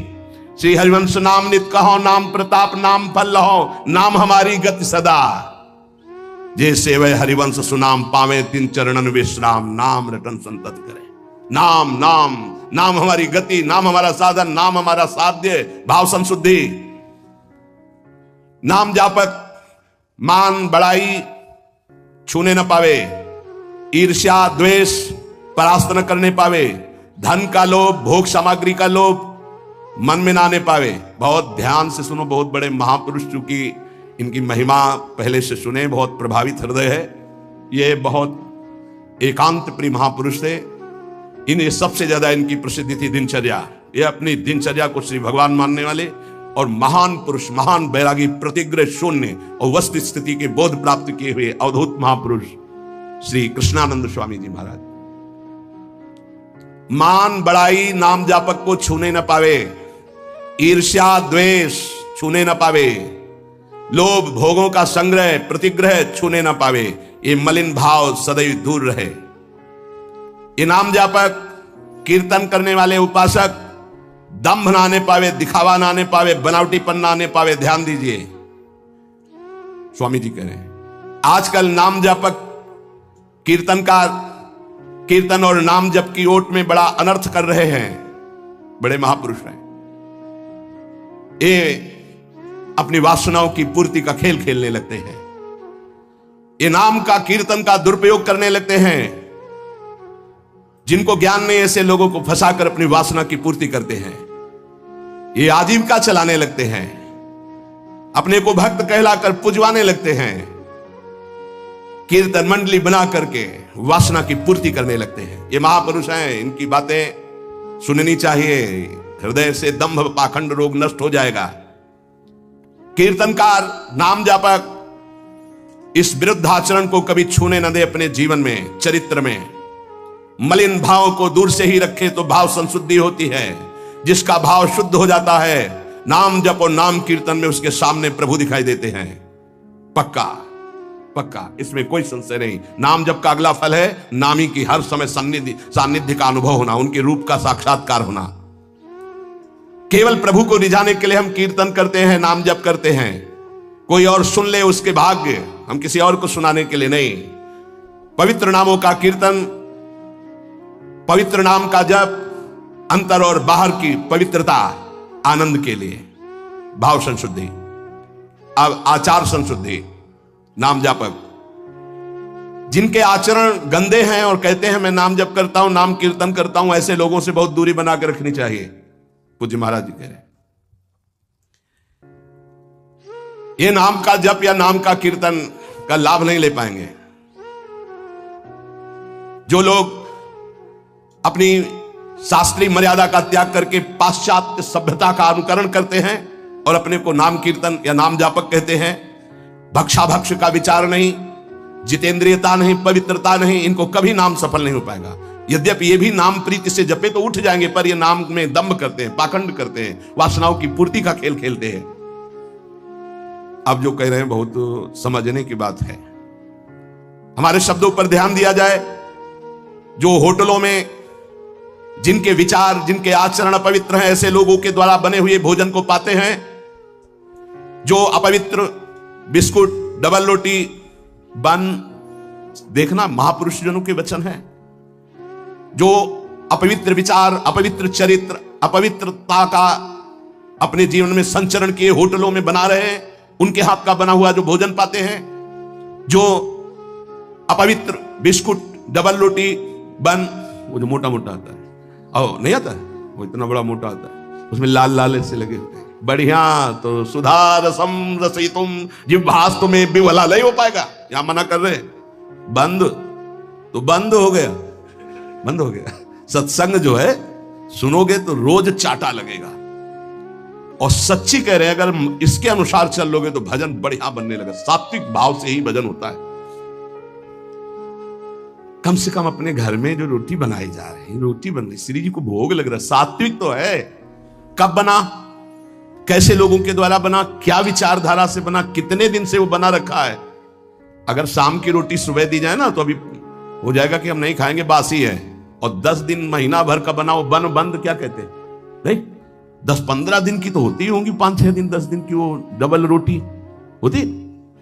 श्री हरिवंश नाम नित कहो, नाम प्रताप नाम फल लहो, नाम हमारी गति सदा। जैसे वह हरिवंश सुनाम पावे, तीन चरणन विश्राम, नाम रटन संतत करे। नाम नाम नाम हमारी गति, नाम हमारा साधन, नाम हमारा साध्य। भाव संशुद्धि, नाम जापक मान बड़ाई छूने न पावे, ईर्ष्या द्वेष परास्त न करने पावे, धन का लोभ, भोग सामग्री का लोभ मन में ना आने पावे। बहुत ध्यान से सुनो, बहुत बड़े महापुरुष, चूंकि इनकी महिमा पहले से सुने, बहुत प्रभावित हृदय है। ये बहुत एकांत प्रिय महापुरुष थे। इन्हें सबसे ज्यादा इनकी प्रसिद्धि थी दिनचर्या। ये अपनी दिनचर्या को श्री भगवान मानने वाले और महान पुरुष, महान बैरागी, प्रतिग्रह शून्य और वस्तु स्थिति के बोध प्राप्त किए हुए अवधूत महापुरुष श्री कृष्णानंद स्वामी जी महाराज। मान बड़ाई नाम जापक को छूने न पावे, ईर्ष्या द्वेष छूने न पावे, लोभ भोगों का संग्रह प्रतिग्रह छूने न पावे। ये मलिन भाव सदैव दूर रहे। ये नाम जापक कीर्तन करने वाले उपासक दंभ ना आने पावे, दिखावा ना आने पावे, बनावटीपन ना आने पावे। ध्यान दीजिए, स्वामी जी कह रहे हैं आजकल नाम जापक कीर्तनकार कीर्तन और नाम जप की ओट में बड़ा अनर्थ कर रहे हैं। बड़े महापुरुष हैं, ये अपनी वासनाओं की पूर्ति का खेल खेलने लगते हैं। ये नाम का कीर्तन का दुरुपयोग करने लगते हैं। जिनको ज्ञान नहीं, ऐसे लोगों को फंसाकर अपनी वासना की पूर्ति करते हैं। ये आजीविका चलाने लगते हैं, अपने को भक्त कहलाकर पुजवाने लगते हैं, कीर्तन मंडली बना करके वासना की पूर्ति करने लगते हैं। ये महापुरुष हैं, इनकी बातें सुननी चाहिए। हृदय से दंभ पाखंड रोग नष्ट हो जाएगा। कीर्तनकार नाम जापक इस विरुद्ध आचरण को कभी छूने न दे। अपने जीवन में, चरित्र में मलिन भाव को दूर से ही रखे तो भाव संशुद्धि होती है। जिसका भाव शुद्ध हो जाता है, नाम जप और नाम कीर्तन में उसके सामने प्रभु दिखाई देते हैं। पक्का पक्का, इसमें कोई संशय नहीं। नाम जप का अगला फल है नामी की हर समय सानिध्य का अनुभव होना, उनके रूप का साक्षात्कार होना। केवल प्रभु को रिझाने के लिए हम कीर्तन करते हैं, नाम जप करते हैं। कोई और सुन ले उसके भाग्य, हम किसी और को सुनाने के लिए नहीं। पवित्र नामों का कीर्तन, पवित्र नाम का जप, अंतर और बाहर की पवित्रता, आनंद के लिए। भाव संशुद्धि। अब आचार संशुद्धि। नाम जापक जिनके आचरण गंदे हैं और कहते हैं मैं नाम जप करता हूं, नाम कीर्तन करता हूं, ऐसे लोगों से बहुत दूरी बनाकर रखनी चाहिए। पूज्य महाराज जी कह रहे हैं ये नाम का जप या नाम का कीर्तन का लाभ नहीं ले पाएंगे। जो लोग अपनी शास्त्रीय मर्यादा का त्याग करके पाश्चात्य सभ्यता का अनुकरण करते हैं और अपने को नाम कीर्तन या नाम जापक कहते हैं, भक्षाभक्ष का विचार नहीं, जितेंद्रियता नहीं, पवित्रता नहीं, इनको कभी नाम सफल नहीं हो पाएगा। यद्यपि ये भी नाम प्रीति से जपे तो उठ जाएंगे, पर ये नाम में दंभ करते हैं, पाखंड करते हैं, वासनाओं की पूर्ति का खेल खेलते हैं। अब जो कह रहे हैं बहुत समझने की बात है। हमारे शब्दों पर ध्यान दिया जाए। जो होटलों में जिनके विचार, जिनके आचरण अपवित्र हैं, ऐसे लोगों के द्वारा बने हुए भोजन को पाते हैं। जो अपवित्र बिस्कुट, डबल रोटी, बन, देखना महापुरुष जनों के वचन है। जो अपवित्र विचार, अपवित्र चरित्र, अपवित्रता का अपने जीवन में संचरण किए होटलों में बना रहे हैं, उनके हाथ का बना हुआ जो भोजन पाते हैं। जो अपवित्र बिस्कुट, डबल रोटी, बन, वो जो मोटा मोटा आता है, ओ नहीं आता है, वो इतना बड़ा मोटा आता है, उसमें लाल लाल ऐसे लगे होते हैं, बढ़िया, तो सुधा रसम रसितुम जिह्वास तुम्हें विवला नहीं हो पाएगा, यहां मना कर रहे हैं। बंद तो बंद हो गया, बंद हो गया। सत्संग जो है सुनोगे तो रोज चाटा लगेगा। और सच्ची कह रहे हैं, अगर इसके अनुसार चल लोगे तो भजन बढ़िया बनने लगा। सात्विक भाव से ही भजन होता है। कम से कम अपने घर में जो रोटी बनाई जा रही है, रोटी बन रही, श्री जी को भोग लग रहा है, सात्विक तो है। कब बना, कैसे लोगों के द्वारा बना, क्या विचारधारा से बना, कितने दिन से वो बना रखा है। अगर शाम की रोटी सुबह दी जाए ना तो अभी हो जाएगा कि हम नहीं खाएंगे, बासी है। और 10 दिन, महीना भर का बना वो बंद क्या कहते हैं, नहीं 10-15 दिन की तो होती ही होंगी, 5-6 दिन 10 दिन की वो डबल रोटी होती।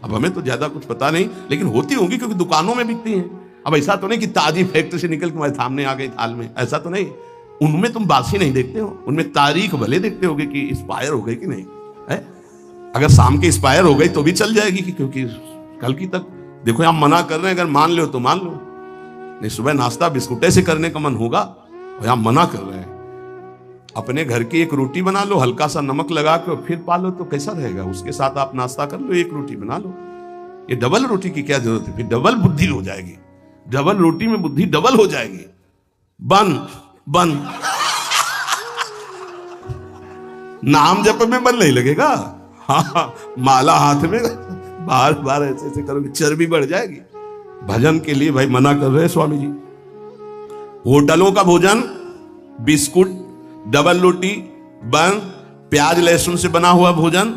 अब हमें तो ज्यादा कुछ पता नहीं, लेकिन होती होंगी क्योंकि दुकानों में बिकती हैं। अब ऐसा तो नहीं कि ताजी फैक्ट्री से निकल के हमारे सामने आ गई थाल में, ऐसा तो नहीं। उनमें तुम बासी नहीं देखते हो, उनमें तारीख भले देखते होगे कि एक्सपायर हो गई कि नहीं है। अगर शाम की एक्सपायर हो गई तो भी चल जाएगी क्योंकि कल की तक। देखो आप मना कर रहे हैं, अगर मान लो तो मान लो, नहीं सुबह नाश्ता बिस्कुटे से करने का मन होगा, और यहां मना कर रहे हैं। अपने घर की एक रोटी बना लो, हल्का सा नमक लगा के फिर पालो तो कैसा रहेगा। उसके साथ आप नाश्ता कर लो, एक रोटी बना लो। ये डबल रोटी की क्या जरूरत है, फिर डबल बुद्धि हो जाएगी, डबल रोटी में बुद्धि डबल हो जाएगी। बन बन नाम जप में मन नहीं लगेगा। हाँ, माला हाथ में बार बार ऐसे ऐसे करोगे, चर्बी बढ़ जाएगी। भजन के लिए भाई मना कर रहे हैं स्वामी जी। होटलों का भोजन बिस्कुट, डबल रोटी, बन, प्याज लहसुन से बना हुआ भोजन,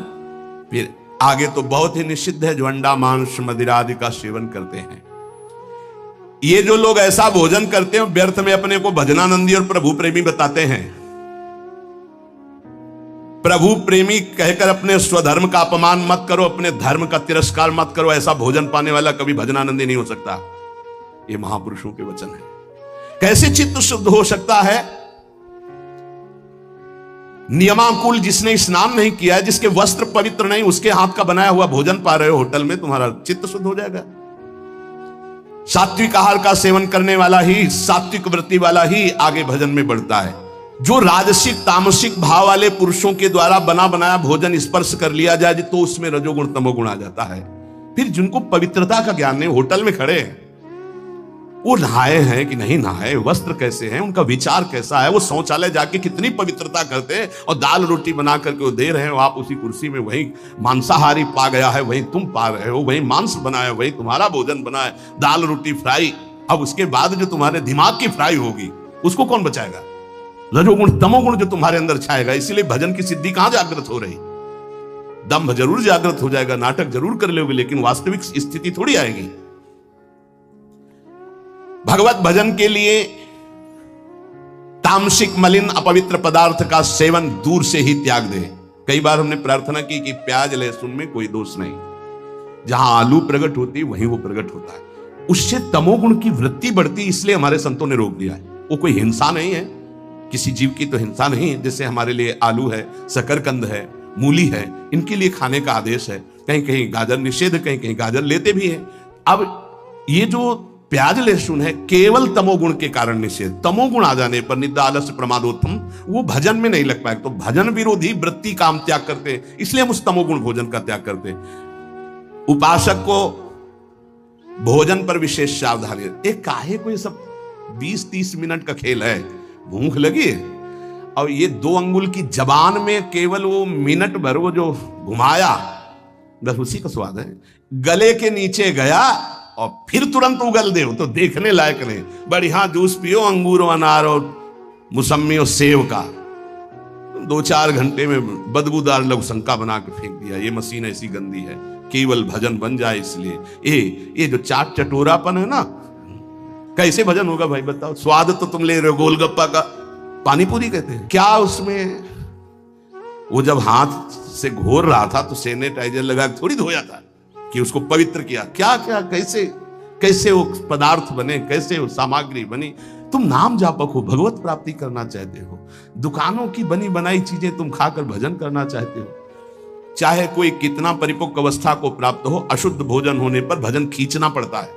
फिर आगे तो बहुत ही निषिद्ध है जो अंडा मांस मदिरा आदि का सेवन करते हैं। ये जो लोग ऐसा भोजन करते हैं व्यर्थ में अपने को भजनानंदी और प्रभु प्रेमी बताते हैं। प्रभु प्रेमी कहकर अपने स्वधर्म का अपमान मत करो, अपने धर्म का तिरस्कार मत करो। ऐसा भोजन पाने वाला कभी भजनानंदी नहीं हो सकता। ये महापुरुषों के वचन है। कैसे चित्त शुद्ध हो सकता है? नियमानुकूल जिसने स्नान नहीं किया है, जिसके वस्त्र पवित्र नहीं, उसके हाथ का बनाया हुआ भोजन पा रहे हो होटल में, तुम्हारा चित्त शुद्ध हो जाएगा। सात्विक आहार का सेवन करने वाला ही, सात्विक वृत्ति वाला ही आगे भजन में बढ़ता है। जो राजसिक तामसिक भाव वाले पुरुषों के द्वारा बना बनाया भोजन स्पर्श कर लिया जाए तो उसमें रजोगुण तमोगुण आ जाता है। फिर जिनको पवित्रता का ज्ञान नहीं, होटल में खड़े हैं, वो नहाए हैं कि नहीं नहाए, वस्त्र कैसे हैं, उनका विचार कैसा है, वो शौचालय जाके कितनी पवित्रता करते हैं, और दाल रोटी बना करके वो दे रहे हो, आप उसी कुर्सी में वही मांसाहारी पा गया है, वही तुम पा रहे हो, वही मांस बनाया, वही तुम्हारा भोजन बना है, दाल रोटी फ्राई। अब उसके बाद जो तुम्हारे दिमाग की फ्राई होगी उसको कौन बचाएगा? रजोगुण तमोगुण जो तुम्हारे अंदर छाएगा। इसीलिए भजन की सिद्धि कहां जागृत हो रही? दंभ जरूर जागृत हो जाएगा, नाटक जरूर कर लोगे, लेकिन वास्तविक स्थिति थोड़ी आएगी। भगवत भजन के लिए तामसिक मलिन अपवित्र पदार्थ का सेवन दूर से ही त्याग दे। कई बार हमने प्रार्थना की कि प्याज लहसुन में कोई दोष नहीं, जहां आलू प्रकट होती है वहीं वो प्रकट होता है, उससे तमोगुण की वृत्ति बढ़ती, इसलिए हमारे संतों ने रोक दिया है। वो कोई हिंसा नहीं है, किसी जीव की तो हिंसा नहीं है। जैसे हमारे लिए आलू है, शकरकंद है, मूली है, इनके लिए खाने का आदेश है। कहीं कहीं गाजर निषेध, कहीं कहीं गाजर लेते भी हैं। अब ये जो प्याज लहसुन है केवल तमोगुण के कारण निषेध। तमोगुण आ जाने पर निद्रा आलस्य प्रमादोत्थम वो भजन में नहीं लग पाए, तो भजन विरोधी वृत्ति काम त्याग करते हैं, इसलिए हम उस तमोगुण भोजन का त्याग करते हैं। उपासक को भोजन पर विशेष सावधानी। एक काहे को ये सब 20-30 मिनट का खेल है, भूख लगी है और ये 2 अंगुल की जबान में केवल वो मिनट भर वो जो घुमाया, बस उसी का स्वाद है। गले के नीचे गया और फिर तुरंत उगल दे तो देखने लायक नहीं। बढ़िया जूस पियो अंगूर और अनार और मुसम्मी और सेव का, 2-4 घंटे में बदबूदार लघुशंका बना के फेंक दिया। ये मशीन ऐसी गंदी है, केवल भजन बन जाए इसलिए। ये जो चाट चटोरापन है ना, कैसे भजन होगा भाई बताओ? स्वाद तो तुम ले रहे हो गोलगप्पा का, पानी पूरी कहते हैं क्या उसमें? वो जब हाथ से घोर रहा था तो सैनिटाइजर लगा के थोड़ी धोया था कि उसको पवित्र किया। क्या क्या कैसे कैसे वो पदार्थ बने, कैसे वो सामग्री बनी। तुम नाम जापक हो, भगवत प्राप्ति करना चाहते हो, दुकानों की बनी बनाई चीजें तुम खाकर भजन करना चाहते हो। चाहे कोई कितना परिपक्व अवस्था को प्राप्त हो, अशुद्ध भोजन होने पर भजन खींचना पड़ता है,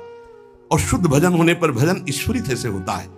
और शुद्ध भजन होने पर भजन ईश्वरित से होता है।